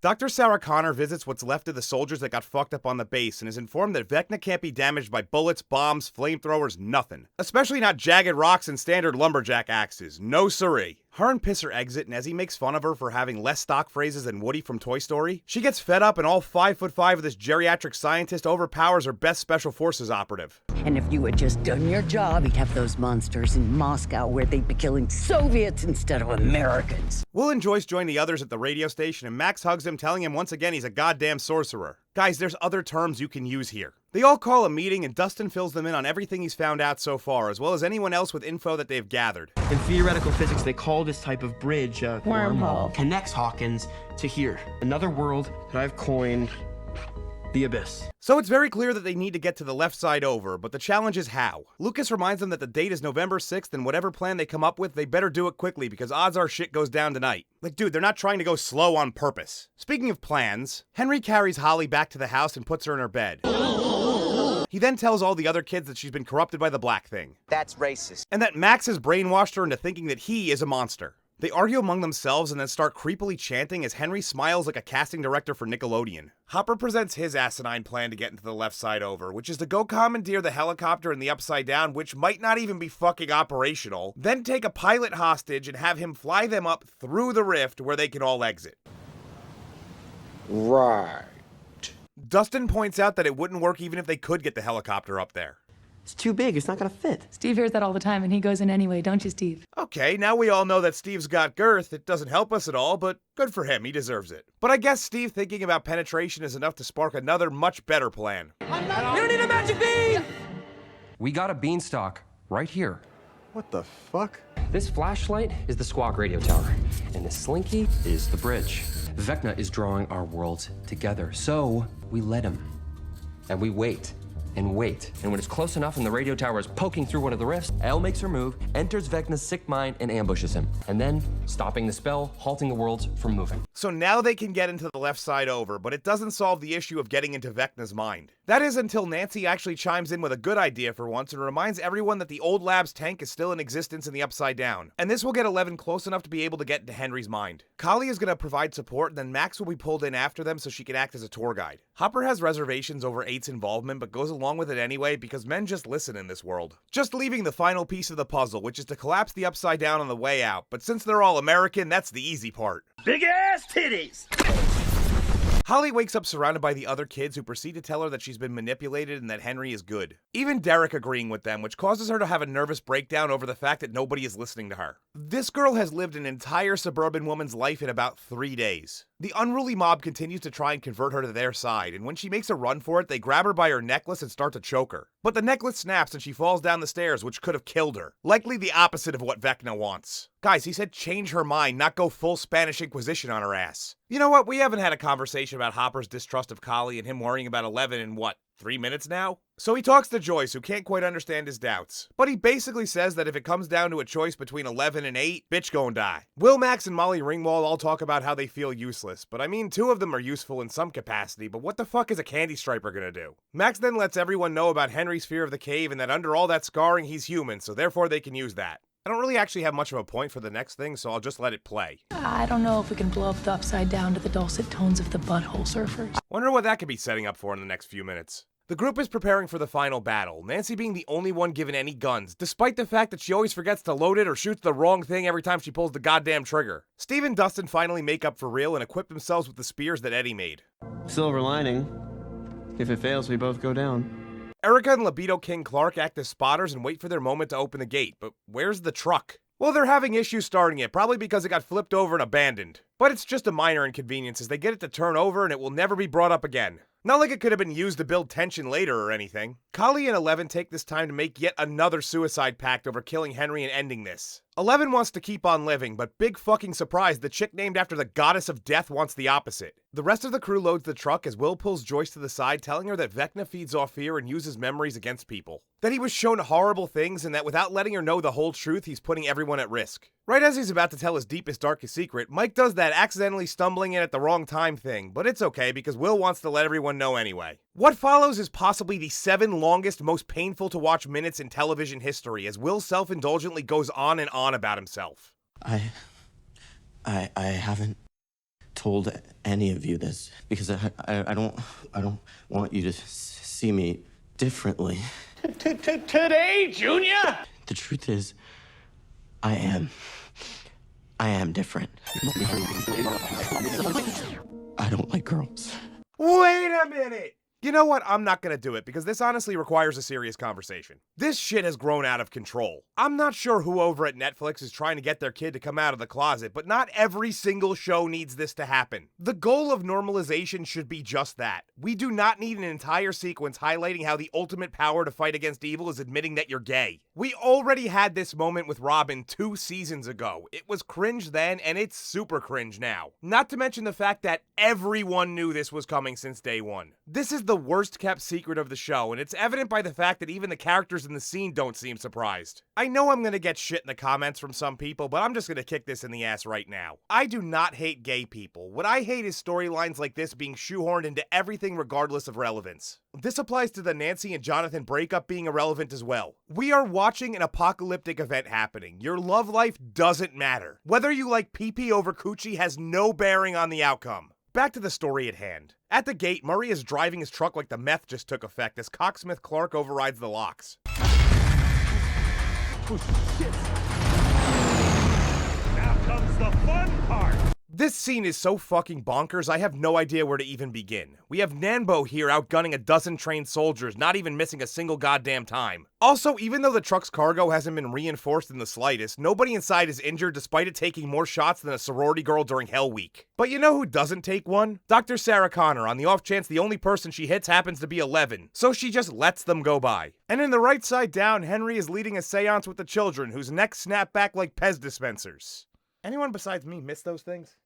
Dr. Sarah Connor visits what's left of the soldiers that got fucked up on the base and is informed that Vecna can't be damaged by bullets, bombs, flamethrowers, nothing. Especially not jagged rocks and standard lumberjack axes. No siree. Her and Pisser exit, and as he makes fun of her for having less stock phrases than Woody from Toy Story, she gets fed up and all 5'5" of this geriatric scientist overpowers her best special forces operative. And if you had just done your job, you'd have those monsters in Moscow where they'd be killing Soviets instead of Americans. Will and Joyce join the others at the radio station, and Max hugs him, telling him once again he's a goddamn sorcerer. Guys, there's other terms you can use here. They all call a meeting and Dustin fills them in on everything he's found out so far, as well as anyone else with info that they've gathered. In theoretical physics, they call this type of bridge a wormhole. Connects Hawkins to here. Another world that I've coined the Abyss. So it's very clear that they need to get to the left side over, but the challenge is how. Lucas reminds them that the date is November 6th, and whatever plan they come up with, they better do it quickly because odds are shit goes down tonight. Like, dude, they're not trying to go slow on purpose. Speaking of plans, Henry carries Holly back to the house and puts her in her bed. He then tells all the other kids that she's been corrupted by the black thing. That's racist. And that Max has brainwashed her into thinking that he is a monster. They argue among themselves and then start creepily chanting as Henry smiles like a casting director for Nickelodeon. Hopper presents his asinine plan to get into the left side over, which is to go commandeer the helicopter in the Upside Down, which might not even be fucking operational, then take a pilot hostage and have him fly them up through the rift where they can all exit. Right. Dustin points out that it wouldn't work even if they could get the helicopter up there. It's too big, it's not gonna fit. Steve hears that all the time and he goes in anyway, don't you, Steve? Okay, now we all know that Steve's got girth. It doesn't help us at all, but good for him, he deserves it. But I guess Steve thinking about penetration is enough to spark another much better plan. You don't need a magic bean! We got a beanstalk right here. What the fuck? This flashlight is the Squawk radio tower, and this slinky is the bridge. Vecna is drawing our worlds together, so we let him. And we wait. And wait. And when it's close enough and the radio tower is poking through one of the rifts, Elle makes her move, enters Vecna's sick mind, and ambushes him. And then, stopping the spell, halting the worlds from moving. So now they can get into the left side over, but it doesn't solve the issue of getting into Vecna's mind. That is until Nancy actually chimes in with a good idea for once and reminds everyone that the old lab's tank is still in existence in the Upside Down. And this will get 11 close enough to be able to get into Henry's mind. Kali is going to provide support, and then Max will be pulled in after them so she can act as a tour guide. Hopper has reservations over 8's involvement, but goes along with it anyway because men just listen in this world. Just leaving the final piece of the puzzle, which is to collapse the Upside Down on the way out, but since they're all American, that's the easy part. Big ass titties! Holly wakes up surrounded by the other kids who proceed to tell her that she's been manipulated and that Henry is good. Even Derek agreeing with them, which causes her to have a nervous breakdown over the fact that nobody is listening to her. This girl has lived an entire suburban woman's life in about 3 days. The unruly mob continues to try and convert her to their side, and when she makes a run for it, they grab her by her necklace and start to choke her. But the necklace snaps and she falls down the stairs, which could have killed her. Likely the opposite of what Vecna wants. Guys, he said change her mind, not go full Spanish Inquisition on her ass. You know what, we haven't had a conversation about Hopper's distrust of Kali and him worrying about 11 in what, 3 minutes now? So he talks to Joyce, who can't quite understand his doubts. But he basically says that if it comes down to a choice between 11 and 8, bitch gon' die. Will Max and Molly Ringwald all talk about how they feel useless, but I mean 2 of them are useful in some capacity, but what the fuck is a candy striper gonna do? Max then lets everyone know about Henry's fear of the cave and that under all that scarring he's human, so therefore they can use that. I don't really actually have much of a point for the next thing, so I'll just let it play. I don't know if we can blow up the Upside Down to the dulcet tones of the Butthole Surfers. Wonder what that could be setting up for in the next few minutes. The group is preparing for the final battle, Nancy being the only one given any guns, despite the fact that she always forgets to load it or shoots the wrong thing every time she pulls the goddamn trigger. Steve and Dustin finally make up for real and equip themselves with the spears that Eddie made. Silver lining. If it fails, we both go down. Erica and Libido King Clark act as spotters and wait for their moment to open the gate, but where's the truck? Well, they're having issues starting it, probably because it got flipped over and abandoned. But it's just a minor inconvenience as they get it to turn over and it will never be brought up again. Not like it could have been used to build tension later or anything. Kali and 11 take this time to make yet another suicide pact over killing Henry and ending this. 11 wants to keep on living, but big fucking surprise, the chick named after the goddess of death wants the opposite. The rest of the crew loads the truck as Will pulls Joyce to the side, telling her that Vecna feeds off fear and uses memories against people. That he was shown horrible things and that without letting her know the whole truth, he's putting everyone at risk. Right as he's about to tell his deepest, darkest secret, Mike does that accidentally stumbling in at the wrong time thing, but it's okay because Will wants to let everyone know anyway. What follows is possibly the 7 longest, most painful to watch minutes in television history as Will self-indulgently goes on and on about himself. I haven't told any of you this because I don't want you to see me differently. Today, Junior? The truth is, I am different. I don't like girls. Wait a minute! You know what? I'm not gonna do it because this honestly requires a serious conversation. This shit has grown out of control. I'm not sure who over at Netflix is trying to get their kid to come out of the closet, but not every single show needs this to happen. The goal of normalization should be just that. We do not need an entire sequence highlighting how the ultimate power to fight against evil is admitting that you're gay. We already had this moment with Robin 2 seasons ago. It was cringe then, and it's super cringe now. Not to mention the fact that everyone knew this was coming since day one. This is the worst kept secret of the show, and it's evident by the fact that even the characters in the scene don't seem surprised. I know I'm gonna get shit in the comments from some people, but I'm just gonna kick this in the ass right now. I do not hate gay people. What I hate is storylines like this being shoehorned into everything regardless of relevance. This applies to the Nancy and Jonathan breakup being irrelevant as well. We are watching an apocalyptic event happening. Your love life doesn't matter. Whether you like pee-pee over coochie has no bearing on the outcome. Back to the story at hand. At the gate, Murray is driving his truck like the meth just took effect as Cocksmith Clark overrides the locks. Oh, shit. Now comes the fun part. This scene is so fucking bonkers, I have no idea where to even begin. We have Nanbo here outgunning a dozen trained soldiers, not even missing a single goddamn time. Also, even though the truck's cargo hasn't been reinforced in the slightest, nobody inside is injured despite it taking more shots than a sorority girl during Hell Week. But you know who doesn't take one? Dr. Sarah Connor, on the off chance the only person she hits happens to be 11, so she just lets them go by. And in the right side down, Henry is leading a seance with the children, whose necks snap back like Pez dispensers. Anyone besides me miss those things?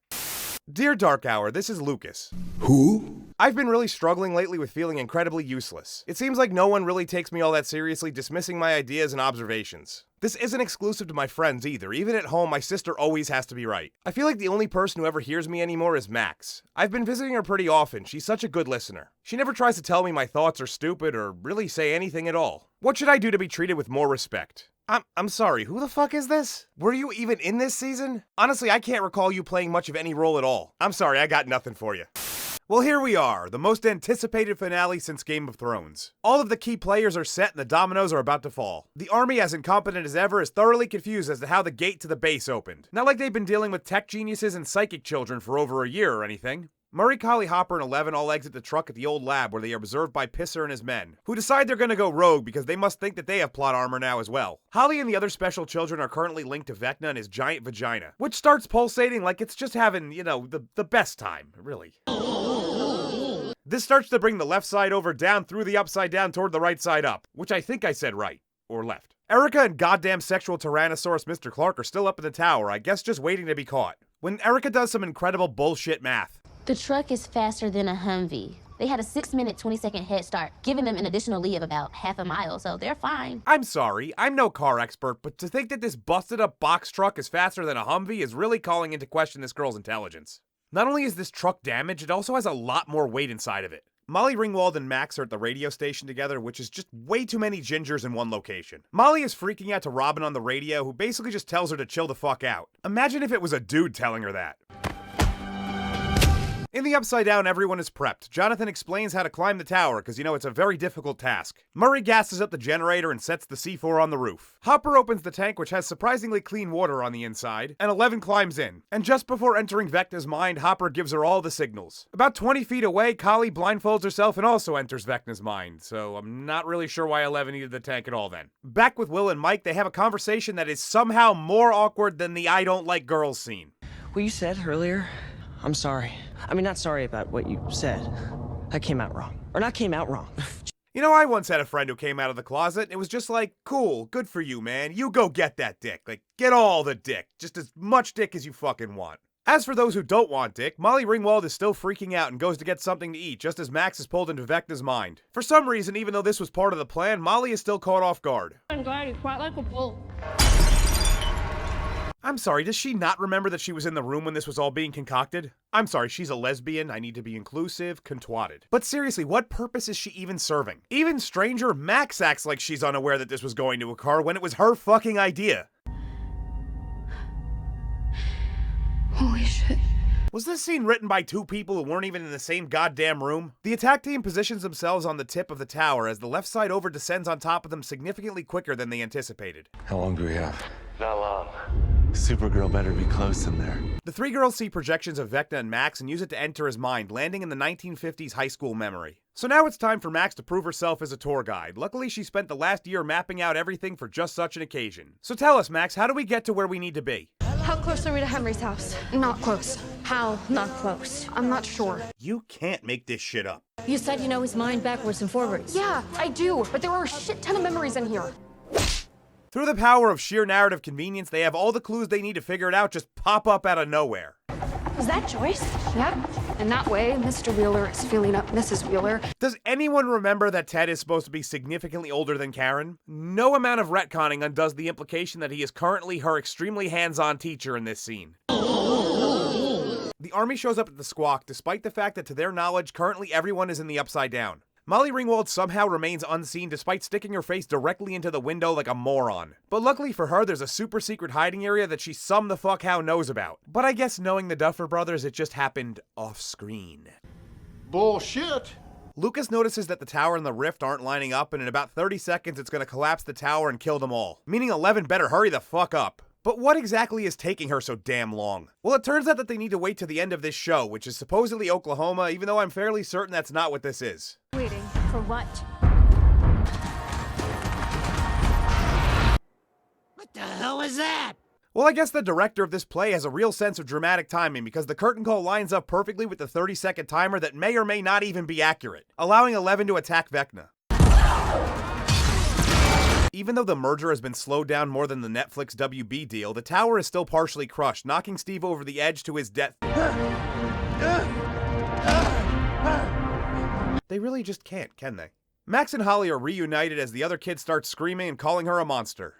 Dear Dark Hour, this is Lucas. Who? I've been really struggling lately with feeling incredibly useless. It seems like no one really takes me all that seriously, dismissing my ideas and observations. This isn't exclusive to my friends either. Even at home, my sister always has to be right. I feel like the only person who ever hears me anymore is Max. I've been visiting her pretty often. She's such a good listener. She never tries to tell me my thoughts are stupid or really say anything at all. What should I do to be treated with more respect? I'm sorry, who the fuck is this? Were you even in this season? Honestly, I can't recall you playing much of any role at all. I'm sorry, I got nothing for you. Well, here we are, the most anticipated finale since Game of Thrones. All of the key players are set and the dominoes are about to fall. The army, as incompetent as ever, is thoroughly confused as to how the gate to the base opened. Not like they've been dealing with tech geniuses and psychic children for over a year or anything. Murray, Collie, Hopper, and Eleven all exit the truck at the old lab where they are observed by Pisser and his men, who decide they're gonna go rogue because they must think that they have plot armor now as well. Holly and the other special children are currently linked to Vecna and his giant vagina, which starts pulsating like it's just having, you know, the best time, really. This starts to bring the left side over down through the upside down toward the right side up, which I think I said right, or left. Erica and goddamn sexual Tyrannosaurus Mr. Clark are still up in the tower, I guess just waiting to be caught, when Erica does some incredible bullshit math. The truck is faster than a Humvee. They had a 6-minute, 20-second head start, giving them an additional lead of about half a mile, so they're fine. I'm sorry, I'm no car expert, but to think that this busted up box truck is faster than a Humvee is really calling into question this girl's intelligence. Not only is this truck damaged, it also has a lot more weight inside of it. Molly Ringwald and Max are at the radio station together, which is just way too many gingers in one location. Molly is freaking out to Robin on the radio, who basically just tells her to chill the fuck out. Imagine if it was a dude telling her that. In the Upside Down, everyone is prepped. Jonathan explains how to climb the tower, because you know it's a very difficult task. Murray gasses up the generator and sets the C4 on the roof. Hopper opens the tank, which has surprisingly clean water on the inside, and Eleven climbs in. And just before entering Vecna's mind, Hopper gives her all the signals. About 20 feet away, Collie blindfolds herself and also enters Vecna's mind, so I'm not really sure why Eleven needed the tank at all then. Back with Will and Mike, they have a conversation that is somehow more awkward than the I don't like girls scene. What you said earlier, I'm sorry. I mean, not sorry about what you said. I came out wrong. Or not came out wrong. You know, I once had a friend who came out of the closet, and it was just like, cool, good for you, man. You go get that dick. Like, get all the dick. Just as much dick as you fucking want. As for those who don't want dick, Molly Ringwald is still freaking out and goes to get something to eat, just as Max is pulled into Vecna's mind. For some reason, even though this was part of the plan, Molly is still caught off guard. I'm glad you quite like a bull. I'm sorry, does she not remember that she was in the room when this was all being concocted? I'm sorry, she's a lesbian, I need to be inclusive, contwatted. But seriously, what purpose is she even serving? Even stranger, Max acts like she's unaware that this was going to occur when it was her fucking idea. Holy shit. Was this scene written by two people who weren't even in the same goddamn room? The attack team positions themselves on the tip of the tower as the left side over descends on top of them significantly quicker than they anticipated. How long do we have? Not long. Supergirl better be close in there. The three girls see projections of Vecna and Max and use it to enter his mind, landing in the 1950s high school memory. So now it's time for Max to prove herself as a tour guide. Luckily, she spent the last year mapping out everything for just such an occasion. So tell us, Max, how do we get to where we need to be? How close are we to Henry's house? Not close. How not close? I'm not sure. You can't make this shit up. You said you know his mind backwards and forwards. Yeah, I do, but there are a shit ton of memories in here. Through the power of sheer narrative convenience, they have all the clues they need to figure it out just pop up out of nowhere. Is that Joyce? Yep. And that way, Mr. Wheeler is feeling up Mrs. Wheeler. Does anyone remember that Ted is supposed to be significantly older than Karen? No amount of retconning undoes the implication that he is currently her extremely hands-on teacher in this scene. The army shows up at the Squawk, despite the fact that to their knowledge, currently everyone is in the Upside Down. Molly Ringwald somehow remains unseen despite sticking her face directly into the window like a moron. But luckily for her, there's a super secret hiding area that she some the fuck how knows about. But I guess knowing the Duffer Brothers, it just happened off-screen. Bullshit! Lucas notices that the tower and the rift aren't lining up, and in about 30 seconds it's gonna collapse the tower and kill them all. Meaning Eleven better hurry the fuck up. But what exactly is taking her so damn long? Well, it turns out that they need to wait to the end of this show, which is supposedly Oklahoma, even though I'm fairly certain that's not what this is. Waiting for what? What the hell was that? Well, I guess the director of this play has a real sense of dramatic timing because the curtain call lines up perfectly with the 30-second timer that may or may not even be accurate, allowing Eleven to attack Vecna. Even though the merger has been slowed down more than the Netflix WB deal, the tower is still partially crushed, knocking Steve over the edge to his death. They really just can't, can they? Max and Holly are reunited as the other kid starts screaming and calling her a monster.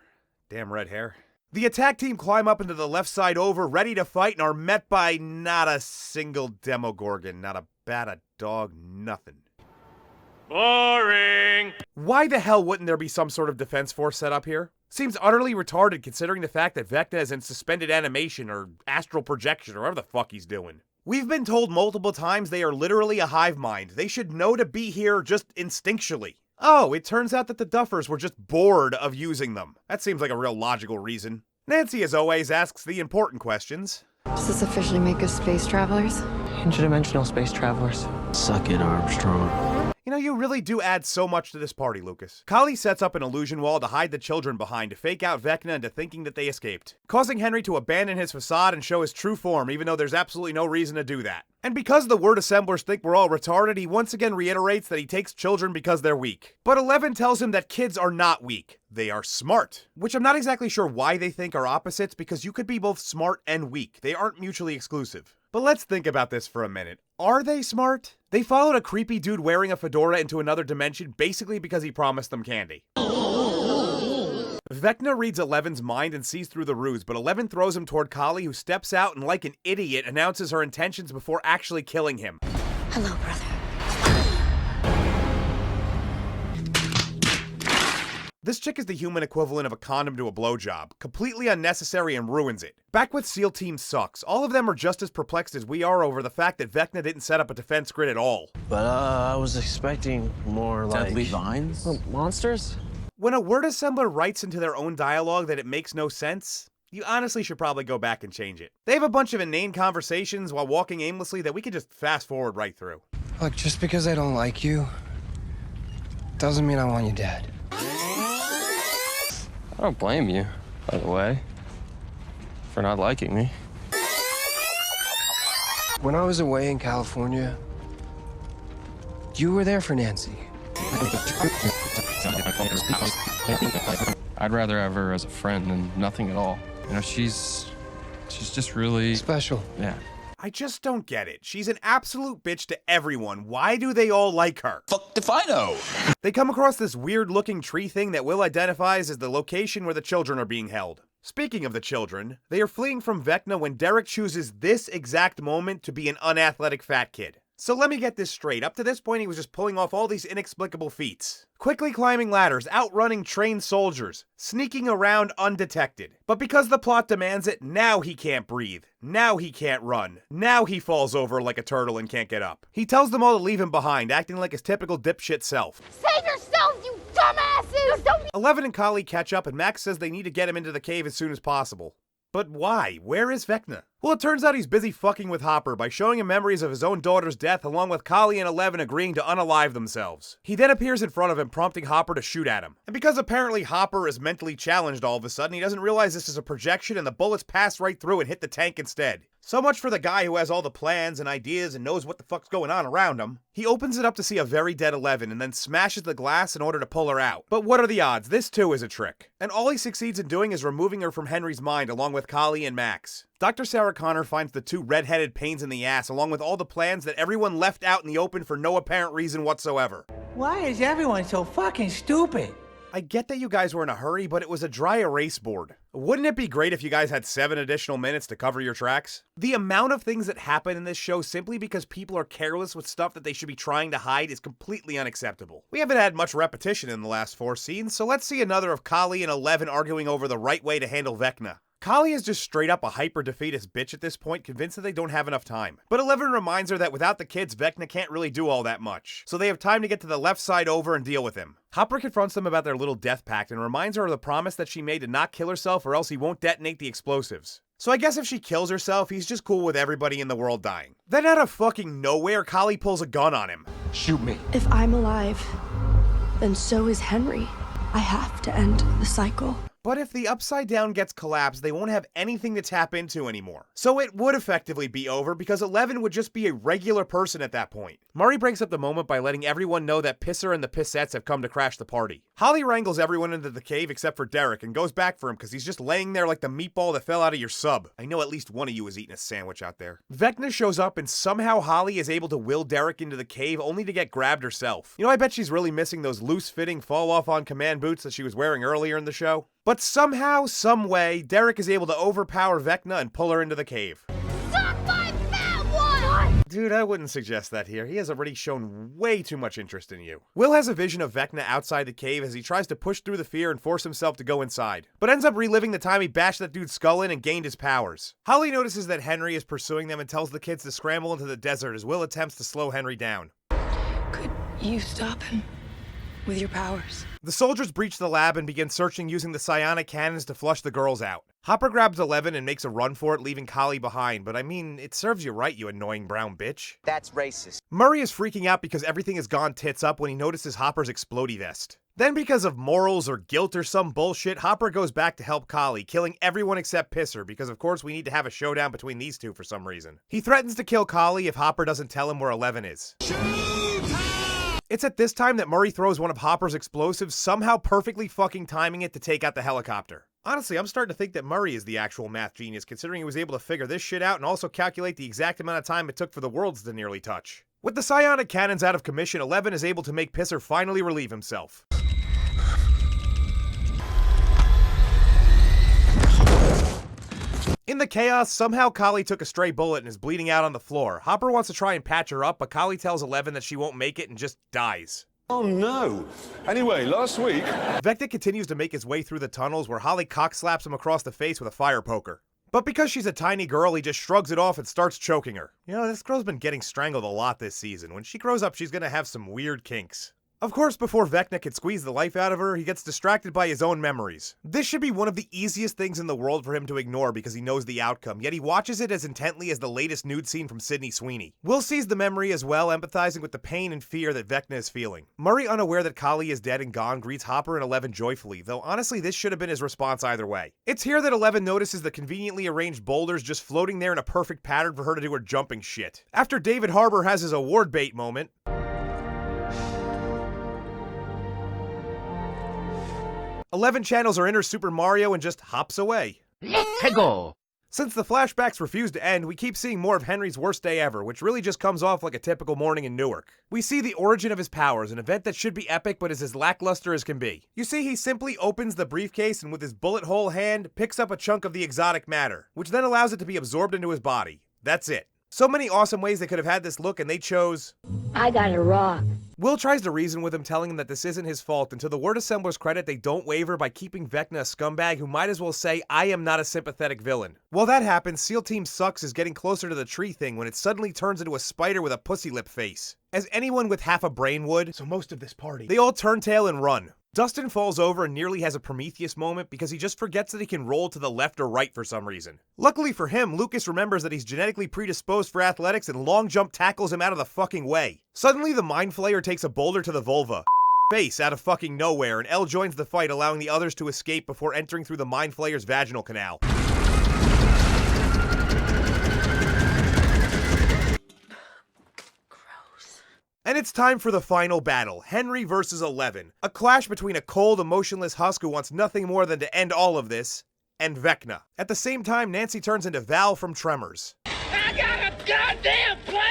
Damn red hair. The attack team climb up into the left side over, ready to fight, and are met by not a single Demogorgon, not a bat, a dog, nothing. Boring! Why the hell wouldn't there be some sort of defense force set up here? Seems utterly retarded considering the fact that Vecna is in suspended animation or astral projection or whatever the fuck he's doing. We've been told multiple times they are literally a hive mind. They should know to be here just instinctually. Oh, it turns out that the Duffers were just bored of using them. That seems like a real logical reason. Nancy, as always, asks the important questions. Does this officially make us space travelers? interdimensional space travelers. Suck it, Armstrong. You know, you really do add so much to this party, Lucas. Kali sets up an illusion wall to hide the children behind to fake out Vecna into thinking that they escaped, causing Henry to abandon his facade and show his true form, even though there's absolutely no reason to do that. And because the word assemblers think we're all retarded, he once again reiterates that he takes children because they're weak. But 11 tells him that kids are not weak. They are smart. Which I'm not exactly sure why they think are opposites, because you could be both smart and weak. They aren't mutually exclusive. But let's think about this for a minute. Are they smart? They followed a creepy dude wearing a fedora into another dimension basically because he promised them candy. Vecna reads 11's mind and sees through the ruse, but 11 throws him toward Kali, who steps out and like an idiot announces her intentions before actually killing him. Hello, brother. This chick is the human equivalent of a condom to a blowjob, completely unnecessary and ruins it. Back with SEAL Team sucks. All of them are just as perplexed as we are over the fact that Vecna didn't set up a defense grid at all. But I was expecting more like... Deadly vines? Monsters? When a word assembler writes into their own dialogue that it makes no sense, you honestly should probably go back and change it. They have a bunch of inane conversations while walking aimlessly that we could just fast forward right through. Look, just because I don't like you, doesn't mean I want you dead. I don't blame you, by the way, for not liking me. When I was away in California, you were there for Nancy. I'd rather have her as a friend than nothing at all. You know, she's just really... special. Yeah. I just don't get it. She's an absolute bitch to everyone. Why do they all like her? Fuck if I know. They come across this weird looking tree thing that Will identifies as the location where the children are being held. Speaking of the children, they are fleeing from Vecna when Derek chooses this exact moment to be an unathletic fat kid. So let me get this straight. Up to this point, he was just pulling off all these inexplicable feats. Quickly climbing ladders, outrunning trained soldiers, sneaking around undetected. But because the plot demands it, now he can't breathe. Now he can't run. Now he falls over like a turtle and can't get up. He tells them all to leave him behind, acting like his typical dipshit self. Save yourselves, you dumbasses! Don't be 11 and Kali catch up, and Max says they need to get him into the cave as soon as possible. But why? Where is Vecna? Well, it turns out he's busy fucking with Hopper by showing him memories of his own daughter's death, along with Kali and 11 agreeing to unalive themselves. He then appears in front of him, prompting Hopper to shoot at him. And because apparently Hopper is mentally challenged all of a sudden, he doesn't realize this is a projection and the bullets pass right through and hit the tank instead. So much for the guy who has all the plans and ideas and knows what the fuck's going on around him. He opens it up to see a very dead 11 and then smashes the glass in order to pull her out. But what are the odds? This too is a trick. And all he succeeds in doing is removing her from Henry's mind along with Kali and Max. Dr. Sarah Connor finds the two red-headed pains in the ass along with all the plans that everyone left out in the open for no apparent reason whatsoever. Why is everyone so fucking stupid? I get that you guys were in a hurry, but it was a dry erase board. Wouldn't it be great if you guys had 7 additional minutes to cover your tracks? The amount of things that happen in this show simply because people are careless with stuff that they should be trying to hide is completely unacceptable. We haven't had much repetition in the last 4 scenes, so let's see another of Kali and 11 arguing over the right way to handle Vecna. Kali is just straight up a hyper-defeatist bitch at this point, convinced that they don't have enough time. But 11 reminds her that without the kids, Vecna can't really do all that much, so they have time to get to the left side over and deal with him. Hopper confronts them about their little death pact and reminds her of the promise that she made to not kill herself or else he won't detonate the explosives. So I guess if she kills herself, he's just cool with everybody in the world dying. Then out of fucking nowhere, Kali pulls a gun on him. Shoot me. If I'm alive, then so is Henry. I have to end the cycle. But if the Upside Down gets collapsed, they won't have anything to tap into anymore. So it would effectively be over because 11 would just be a regular person at that point. Murray breaks up the moment by letting everyone know that Pisser and the Pissettes have come to crash the party. Holly wrangles everyone into the cave except for Derek and goes back for him because he's just laying there like the meatball that fell out of your sub. I know at least one of you is eating a sandwich out there. Vecna shows up and somehow Holly is able to will Derek into the cave only to get grabbed herself. You know, I bet she's really missing those loose-fitting fall-off-on-command boots that she was wearing earlier in the show. But somehow, someway, Derek is able to overpower Vecna and pull her into the cave. Suck my fat one! Dude, I wouldn't suggest that here. He has already shown way too much interest in you. Will has a vision of Vecna outside the cave as he tries to push through the fear and force himself to go inside, but ends up reliving the time he bashed that dude's skull in and gained his powers. Holly notices that Henry is pursuing them and tells the kids to scramble into the desert as Will attempts to slow Henry down. Could you stop him with your powers? The soldiers breach the lab and begin searching using the psionic cannons to flush the girls out. Hopper grabs 11 and makes a run for it, leaving Kali behind, but I mean, it serves you right, you annoying brown bitch. That's racist. Murray is freaking out because everything has gone tits up when he notices Hopper's explodey vest. Then because of morals or guilt or some bullshit, Hopper goes back to help Kali, killing everyone except Pisser, because of course we need to have a showdown between these two for some reason. He threatens to kill Kali if Hopper doesn't tell him where 11 is. It's at this time that Murray throws one of Hopper's explosives, somehow perfectly fucking timing it to take out the helicopter. Honestly, I'm starting to think that Murray is the actual math genius, considering he was able to figure this shit out and also calculate the exact amount of time it took for the worlds to nearly touch. With the psionic cannons out of commission, 11 is able to make Pisser finally relieve himself. In the chaos, somehow Kali took a stray bullet and is bleeding out on the floor. Hopper wants to try and patch her up, but Kali tells 11 that she won't make it and just dies. Oh no. Anyway, last week... Vecna continues to make his way through the tunnels where Holly cockslaps him across the face with a fire poker. But because she's a tiny girl, he just shrugs it off and starts choking her. You know, this girl's been getting strangled a lot this season. When she grows up, she's gonna have some weird kinks. Of course, before Vecna can squeeze the life out of her, he gets distracted by his own memories. This should be one of the easiest things in the world for him to ignore because he knows the outcome, yet he watches it as intently as the latest nude scene from Sydney Sweeney. Will sees the memory as well, empathizing with the pain and fear that Vecna is feeling. Murray, unaware that Kali is dead and gone, greets Hopper and 11 joyfully, though honestly this should have been his response either way. It's here that 11 notices the conveniently arranged boulders just floating there in a perfect pattern for her to do her jumping shit. After David Harbour has his award bait moment, 11 channels her inner Super Mario and just hops away. Let's go! Since the flashbacks refuse to end, we keep seeing more of Henry's worst day ever, which really just comes off like a typical morning in Newark. We see the origin of his powers, an event that should be epic but is as lackluster as can be. You see, he simply opens the briefcase and with his bullet hole hand, picks up a chunk of the exotic matter, which then allows it to be absorbed into his body. That's it. So many awesome ways they could have had this look, and they chose... I got a rock. Will tries to reason with him, telling him that this isn't his fault, and to the word assembler's credit, they don't waver by keeping Vecna a scumbag who might as well say, I am not a sympathetic villain. While that happens, SEAL Team Sucks is getting closer to the tree thing when it suddenly turns into a spider with a pussy lip face. As anyone with half a brain would, So most of this party... they all turn tail and run. Dustin falls over and nearly has a Prometheus moment because he just forgets that he can roll to the left or right for some reason. Luckily for him, Lucas remembers that he's genetically predisposed for athletics and long jump tackles him out of the fucking way. Suddenly the Mind Flayer takes a boulder to the vulva face out of fucking nowhere, and Elle joins the fight, allowing the others to escape before entering through the Mind Flayer's vaginal canal. And it's time for the final battle, Henry versus 11. A clash between a cold, emotionless husk who wants nothing more than to end all of this, and Vecna. At the same time, Nancy turns into Val from Tremors. I got a goddamn plan!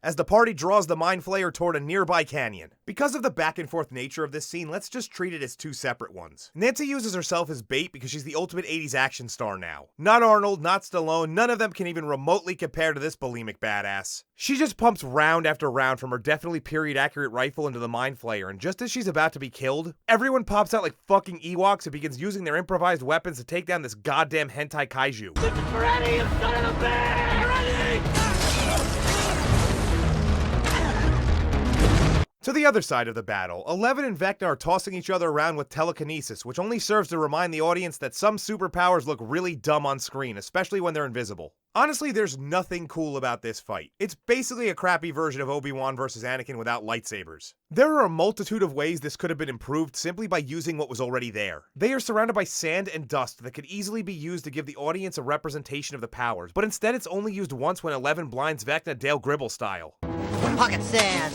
As the party draws the Mind Flayer toward a nearby canyon. Because of the back and forth nature of this scene, let's just treat it as two separate ones. Nancy uses herself as bait because she's the ultimate 80s action star now. Not Arnold, not Stallone, none of them can even remotely compare to this bulimic badass. She just pumps round after round from her definitely period accurate rifle into the Mind Flayer, and just as she's about to be killed, everyone pops out like fucking Ewoks and begins using their improvised weapons to take down this goddamn hentai kaiju. Ready, you son of a bitch! Ready! To the other side of the battle, 11 and Vecna are tossing each other around with telekinesis, which only serves to remind the audience that some superpowers look really dumb on screen, especially when they're invisible. Honestly, there's nothing cool about this fight. It's basically a crappy version of Obi-Wan versus Anakin without lightsabers. There are a multitude of ways this could have been improved simply by using what was already there. They are surrounded by sand and dust that could easily be used to give the audience a representation of the powers, but instead it's only used once when 11 blinds Vecna Dale Gribble style. Pocket sand!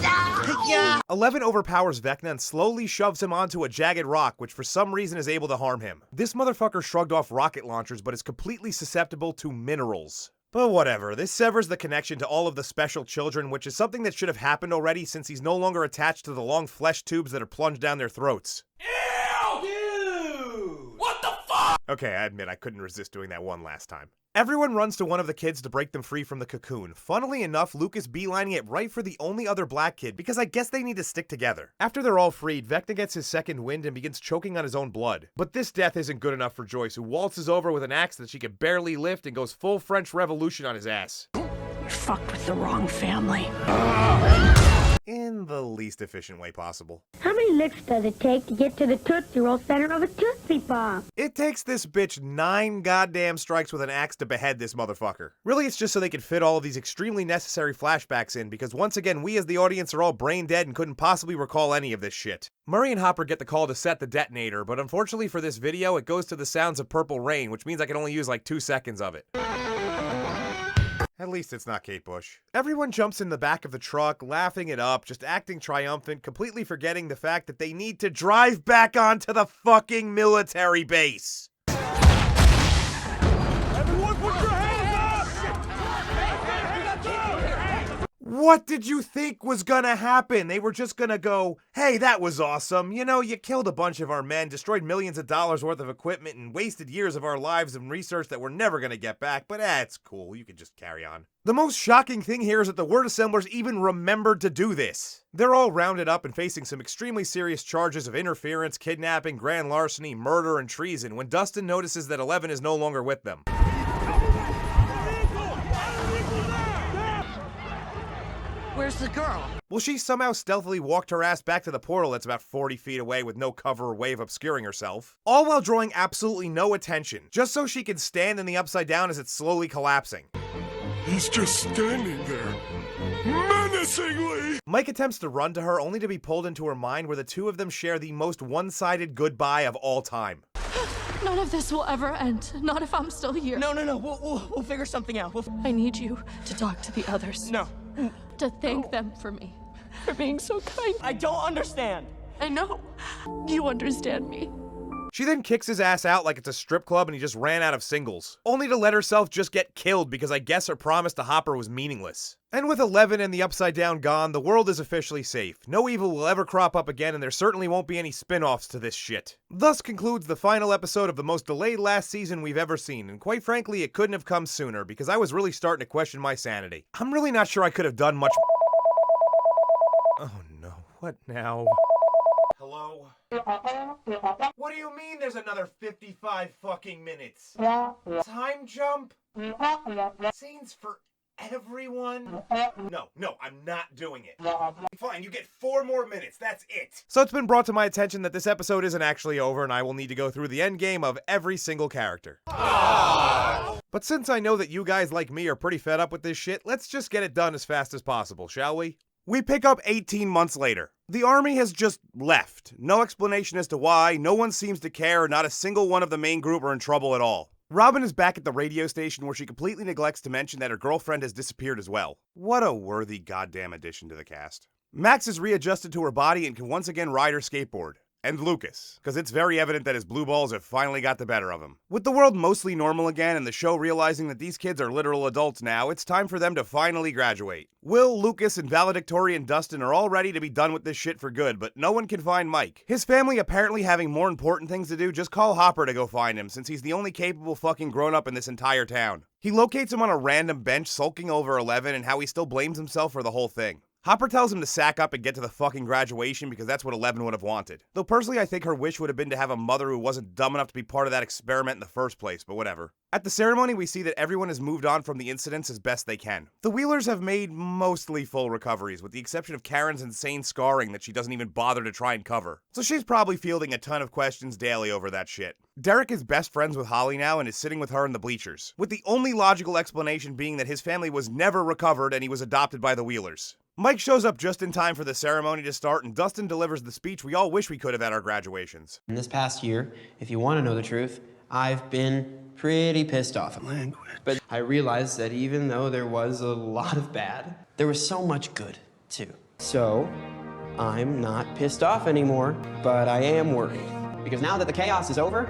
Yeah. 11 overpowers Vecna and slowly shoves him onto a jagged rock, which for some reason is able to harm him. This motherfucker shrugged off rocket launchers, but is completely susceptible to minerals. But whatever, this severs the connection to all of the special children, which is something that should have happened already since he's no longer attached to the long flesh tubes that are plunged down their throats. Ew! Dude! What the fuck? Okay, I admit I couldn't resist doing that one last time. Everyone runs to one of the kids to break them free from the cocoon. Funnily enough, Luke is beelining it right for the only other black kid because I guess they need to stick together. After they're all freed, Vecna gets his second wind and begins choking on his own blood. But this death isn't good enough for Joyce, who waltzes over with an axe that she can barely lift and goes full French Revolution on his ass. You're fucked with the wrong family. In the least efficient way possible. How many licks does it take to get to the Tootsie Roll center of a Tootsie Pop? It takes this bitch 9 goddamn strikes with an axe to behead this motherfucker. Really, it's just so they could fit all of these extremely necessary flashbacks in, because once again, we as the audience are all brain dead and couldn't possibly recall any of this shit. Murray and Hopper get the call to set the detonator, but unfortunately for this video, it goes to the sounds of Purple Rain, which means I can only use like 2 seconds of it. At least it's not Kate Bush. Everyone jumps in the back of the truck, laughing it up, just acting triumphant, completely forgetting the fact that they need to drive back onto the fucking military base. Everyone put your hands up! What did you think was gonna happen? They were just gonna go, hey, that was awesome. You know, you killed a bunch of our men, destroyed millions of dollars worth of equipment, and wasted years of our lives in research that we're never gonna get back, but it's cool, you can just carry on. The most shocking thing here is that the word assemblers even remembered to do this. They're all rounded up and facing some extremely serious charges of interference, kidnapping, grand larceny, murder, and treason when Dustin notices that 11 is no longer with them. Where's the girl? Well, she somehow stealthily walked her ass back to the portal that's about 40 feet away with no cover or way of obscuring herself, all while drawing absolutely no attention, just so she can stand in the upside down as it's slowly collapsing. He's just standing there, menacingly! Mike attempts to run to her, only to be pulled into her mind where the two of them share the most one-sided goodbye of all time. None of this will ever end. Not if I'm still here. No. We'll figure something out. I need you to talk to the others. No. To thank them for me. For being so kind. I don't understand. I know. You understand me. She then kicks his ass out like it's a strip club and he just ran out of singles, only to let herself just get killed because I guess her promise to Hopper was meaningless. And with 11 and the Upside Down gone, the world is officially safe. No evil will ever crop up again, and there certainly won't be any spin-offs to this shit. Thus concludes the final episode of the most delayed last season we've ever seen, and quite frankly, it couldn't have come sooner because I was really starting to question my sanity. I'm really not sure I could have done much. Oh no, what now? Hello? What do you mean there's another 55 fucking minutes? Time jump? Scenes for everyone? No, I'm not doing it. Fine, you get 4 more minutes, that's it. So it's been brought to my attention that this episode isn't actually over and I will need to go through the endgame of every single character. But since I know that you guys like me are pretty fed up with this shit, let's just get it done as fast as possible, shall we? We pick up 18 months later. The army has just left. No explanation as to why, no one seems to care, not a single one of the main group are in trouble at all. Robin is back at the radio station where she completely neglects to mention that her girlfriend has disappeared as well. What a worthy goddamn addition to the cast. Max is readjusted to her body and can once again ride her skateboard. And Lucas, because it's very evident that his blue balls have finally got the better of him. With the world mostly normal again and the show realizing that these kids are literal adults now, it's time for them to finally graduate. Will, Lucas, and valedictorian Dustin are all ready to be done with this shit for good, but no one can find Mike. His family apparently having more important things to do, just call Hopper to go find him, since he's the only capable fucking grown-up in this entire town. He locates him on a random bench sulking over 11 and how he still blames himself for the whole thing. Hopper tells him to sack up and get to the fucking graduation because that's what 11 would have wanted. Though personally I think her wish would have been to have a mother who wasn't dumb enough to be part of that experiment in the first place, but whatever. At the ceremony we see that everyone has moved on from the incidents as best they can. The Wheelers have made mostly full recoveries, with the exception of Karen's insane scarring that she doesn't even bother to try and cover. So she's probably fielding a ton of questions daily over that shit. Derek is best friends with Holly now and is sitting with her in the bleachers, with the only logical explanation being that his family was never recovered and he was adopted by the Wheelers. Mike shows up just in time for the ceremony to start, and Dustin delivers the speech we all wish we could have at our graduations. In this past year, if you want to know the truth, I've been pretty pissed off at language. But I realized that even though there was a lot of bad, there was so much good, too. So, I'm not pissed off anymore, but I am worried. Because now that the chaos is over,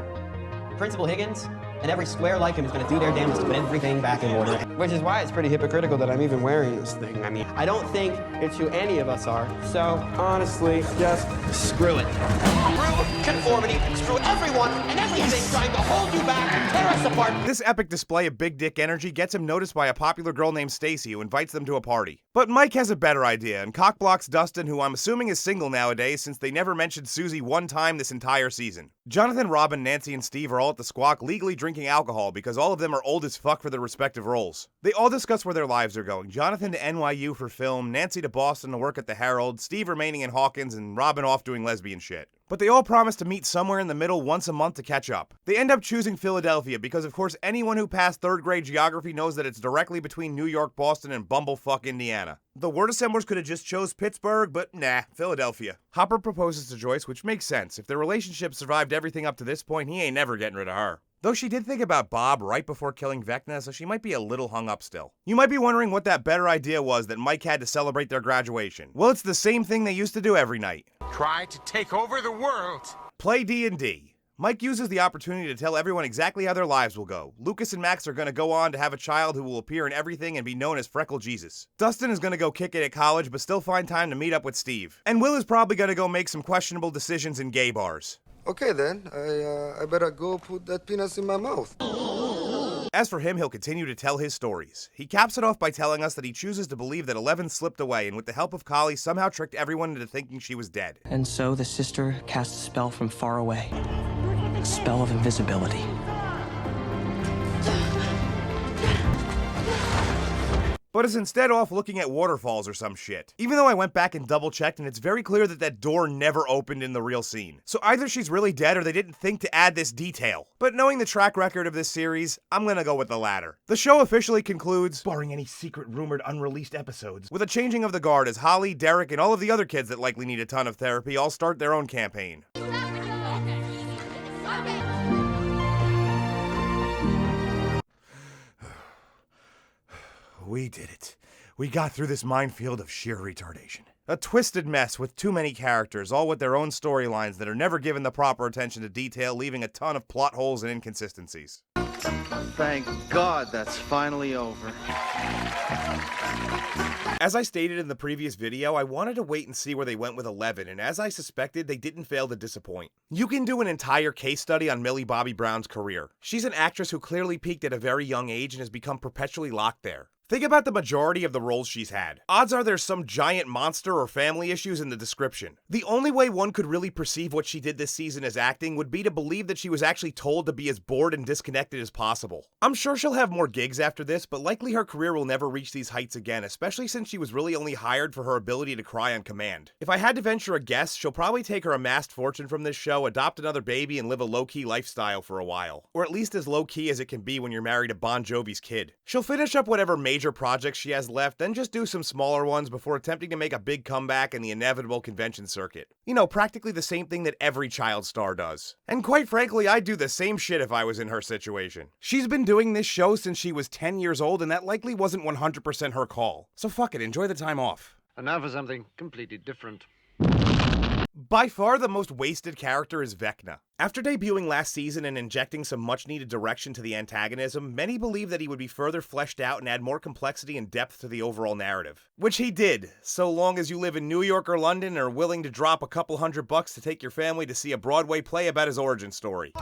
Principal Higgins and every square like him is going to do their damnedest to put everything back in order. Which is why it's pretty hypocritical that I'm even wearing this thing. I mean, I don't think it's who any of us are. So, honestly, just screw it. Screw conformity, screw everyone and everything trying to hold you back and tear us apart. This epic display of big dick energy gets him noticed by a popular girl named Stacy who invites them to a party. But Mike has a better idea and cockblocks Dustin, who I'm assuming is single nowadays since they never mentioned Susie one time this entire season. Jonathan, Robin, Nancy, and Steve are all at the Squawk legally drinking drinking alcohol because all of them are old as fuck for their respective roles. They all discuss where their lives are going. Jonathan to NYU for film, Nancy to Boston to work at the Herald, Steve remaining in Hawkins, and Robin off doing lesbian shit. But they all promise to meet somewhere in the middle once a month to catch up. They end up choosing Philadelphia because of course anyone who passed 3rd grade geography knows that it's directly between New York, Boston, and bumblefuck Indiana. The word assemblers could have just chose Pittsburgh, but nah, Philadelphia. Hopper proposes to Joyce, which makes sense. If their relationship survived everything up to this point, he ain't never getting rid of her. Though she did think about Bob right before killing Vecna, so she might be a little hung up still. You might be wondering what that better idea was that Mike had to celebrate their graduation. Well, it's the same thing they used to do every night. Try to take over the world. Play D&D. Mike uses the opportunity to tell everyone exactly how their lives will go. Lucas and Max are going to go on to have a child who will appear in everything and be known as Freckle Jesus. Dustin is going to go kick it at college, but still find time to meet up with Steve. And Will is probably going to go make some questionable decisions in gay bars. Okay then, I better go put that penis in my mouth. As for him, he'll continue to tell his stories. He caps it off by telling us that he chooses to believe that Eleven slipped away and with the help of Kali somehow tricked everyone into thinking she was dead. And so the sister cast a spell from far away. A spell of invisibility. But is instead off looking at waterfalls or some shit. Even though I went back and double checked and it's very clear that that door never opened in the real scene. So either she's really dead or they didn't think to add this detail. But knowing the track record of this series, I'm gonna go with the latter. The show officially concludes, barring any secret rumored unreleased episodes, with a changing of the guard as Holly, Derek, and all of the other kids that likely need a ton of therapy all start their own campaign. We did it. We got through this minefield of sheer retardation. A twisted mess with too many characters, all with their own storylines that are never given the proper attention to detail, leaving a ton of plot holes and inconsistencies. Thank God that's finally over. As I stated in the previous video, I wanted to wait and see where they went with 11, and as I suspected, they didn't fail to disappoint. You can do an entire case study on Millie Bobby Brown's career. She's an actress who clearly peaked at a very young age and has become perpetually locked there. Think about the majority of the roles she's had. Odds are there's some giant monster or family issues in the description. The only way one could really perceive what she did this season as acting would be to believe that she was actually told to be as bored and disconnected as possible. I'm sure she'll have more gigs after this, but likely her career will never reach these heights again, especially since she was really only hired for her ability to cry on command. If I had to venture a guess, she'll probably take her amassed fortune from this show, adopt another baby, and live a low-key lifestyle for a while. Or at least as low-key as it can be when you're married to Bon Jovi's kid. She'll finish up whatever major projects she has left, then just do some smaller ones before attempting to make a big comeback in the inevitable convention circuit. You know, practically the same thing that every child star does. And quite frankly, I'd do the same shit if I was in her situation. She's been doing this show since she was 10 years old, and that likely wasn't 100% her call. So fuck it, enjoy the time off. And now for something completely different. By far the most wasted character is Vecna. After debuting last season and injecting some much needed direction to the antagonism, many believe that he would be further fleshed out and add more complexity and depth to the overall narrative. Which he did, so long as you live in New York or London and are willing to drop a couple $100 to take your family to see a Broadway play about his origin story.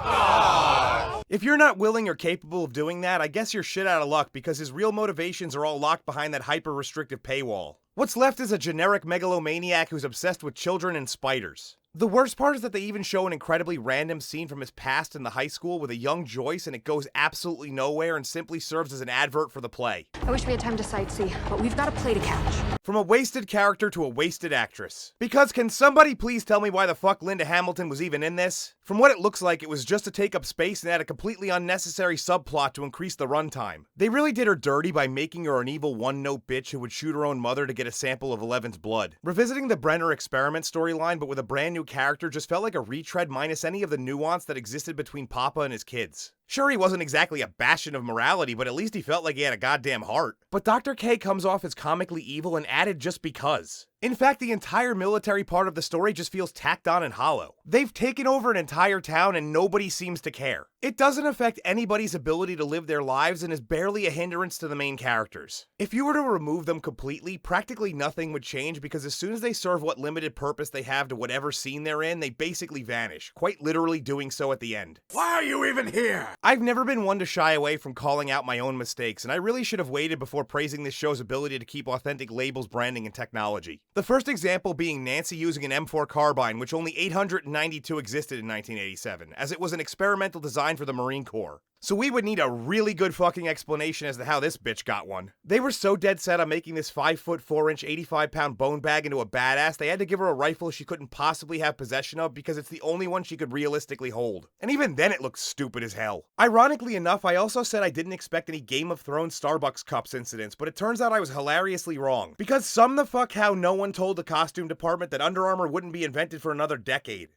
If you're not willing or capable of doing that, I guess you're shit out of luck because his real motivations are all locked behind that hyper-restrictive paywall. What's left is a generic megalomaniac who's obsessed with children and spiders. The worst part is that they even show an incredibly random scene from his past in the high school with a young Joyce, and it goes absolutely nowhere and simply serves as an advert for the play. I wish we had time to sightsee, but we've got a play to catch. From a wasted character to a wasted actress. Because can somebody please tell me why the fuck Linda Hamilton was even in this? From what it looks like, it was just to take up space and add a completely unnecessary subplot to increase the runtime. They really did her dirty by making her an evil one-note bitch who would shoot her own mother to get a sample of Eleven's blood. Revisiting the Brenner experiment storyline but with a brand new character just felt like a retread minus any of the nuance that existed between Papa and his kids. Sure, he wasn't exactly a bastion of morality, but at least he felt like he had a goddamn heart. But Dr. K comes off as comically evil and added just because. In fact, the entire military part of the story just feels tacked on and hollow. They've taken over an entire town and nobody seems to care. It doesn't affect anybody's ability to live their lives and is barely a hindrance to the main characters. If you were to remove them completely, practically nothing would change because as soon as they serve what limited purpose they have to whatever scene they're in, they basically vanish, quite literally doing so at the end. Why are you even here? I've never been one to shy away from calling out my own mistakes, and I really should have waited before praising this show's ability to keep authentic labels, branding, and technology. The first example being Nancy using an M4 carbine, which only 892 existed in 1987, as it was an experimental design for the Marine Corps. So we would need a really good fucking explanation as to how this bitch got one. They were so dead set on making this 5'4", 85-pound bone bag into a badass, they had to give her a rifle she couldn't possibly have possession of because it's the only one she could realistically hold. And even then it looks stupid as hell. Ironically enough, I also said I didn't expect any Game of Thrones Starbucks cups incidents, but it turns out I was hilariously wrong. Because some the fuck how no one told the costume department that Under Armour wouldn't be invented for another decade.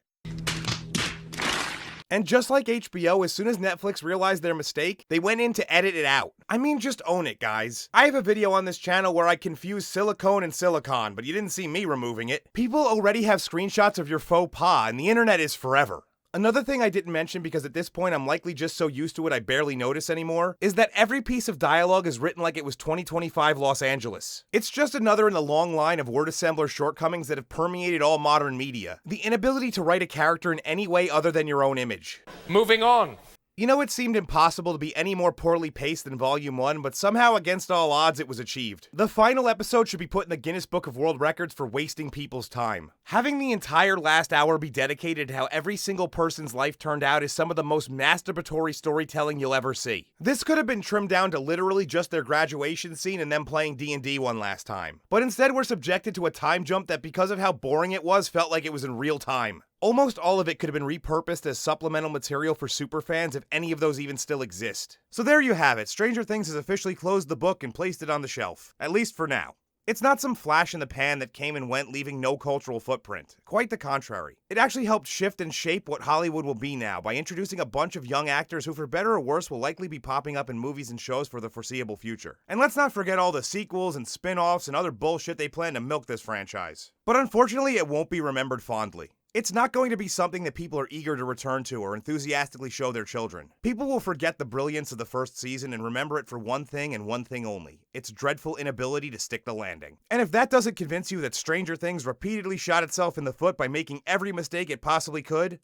And just like HBO, as soon as Netflix realized their mistake, they went in to edit it out. I mean, just own it, guys. I have a video on this channel where I confuse silicone and silicon, but you didn't see me removing it. People already have screenshots of your faux pas, and the internet is forever. Another thing I didn't mention, because at this point I'm likely just so used to it I barely notice anymore, is that every piece of dialogue is written like it was 2025 Los Angeles. It's just another in the long line of word assembler shortcomings that have permeated all modern media. The inability to write a character in any way other than your own image. Moving on. You know, it seemed impossible to be any more poorly paced than Volume 1, but somehow against all odds it was achieved. The final episode should be put in the Guinness Book of World Records for wasting people's time. Having the entire last hour be dedicated to how every single person's life turned out is some of the most masturbatory storytelling you'll ever see. This could have been trimmed down to literally just their graduation scene and them playing D&D one last time. But instead we're subjected to a time jump that, because of how boring it was, felt like it was in real time. Almost all of it could have been repurposed as supplemental material for superfans if any of those even still exist. So there you have it, Stranger Things has officially closed the book and placed it on the shelf. At least for now. It's not some flash in the pan that came and went leaving no cultural footprint. Quite the contrary. It actually helped shift and shape what Hollywood will be now by introducing a bunch of young actors who, for better or worse, will likely be popping up in movies and shows for the foreseeable future. And let's not forget all the sequels and spin-offs and other bullshit they plan to milk this franchise. But unfortunately, it won't be remembered fondly. It's not going to be something that people are eager to return to or enthusiastically show their children. People will forget the brilliance of the first season and remember it for one thing and one thing only: its dreadful inability to stick the landing. And if that doesn't convince you that Stranger Things repeatedly shot itself in the foot by making every mistake it possibly could,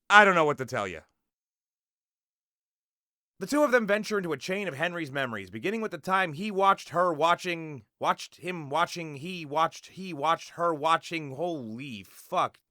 I don't know what to tell you. The two of them venture into a chain of Henry's memories, beginning with the time he watched her watching, holy fuck.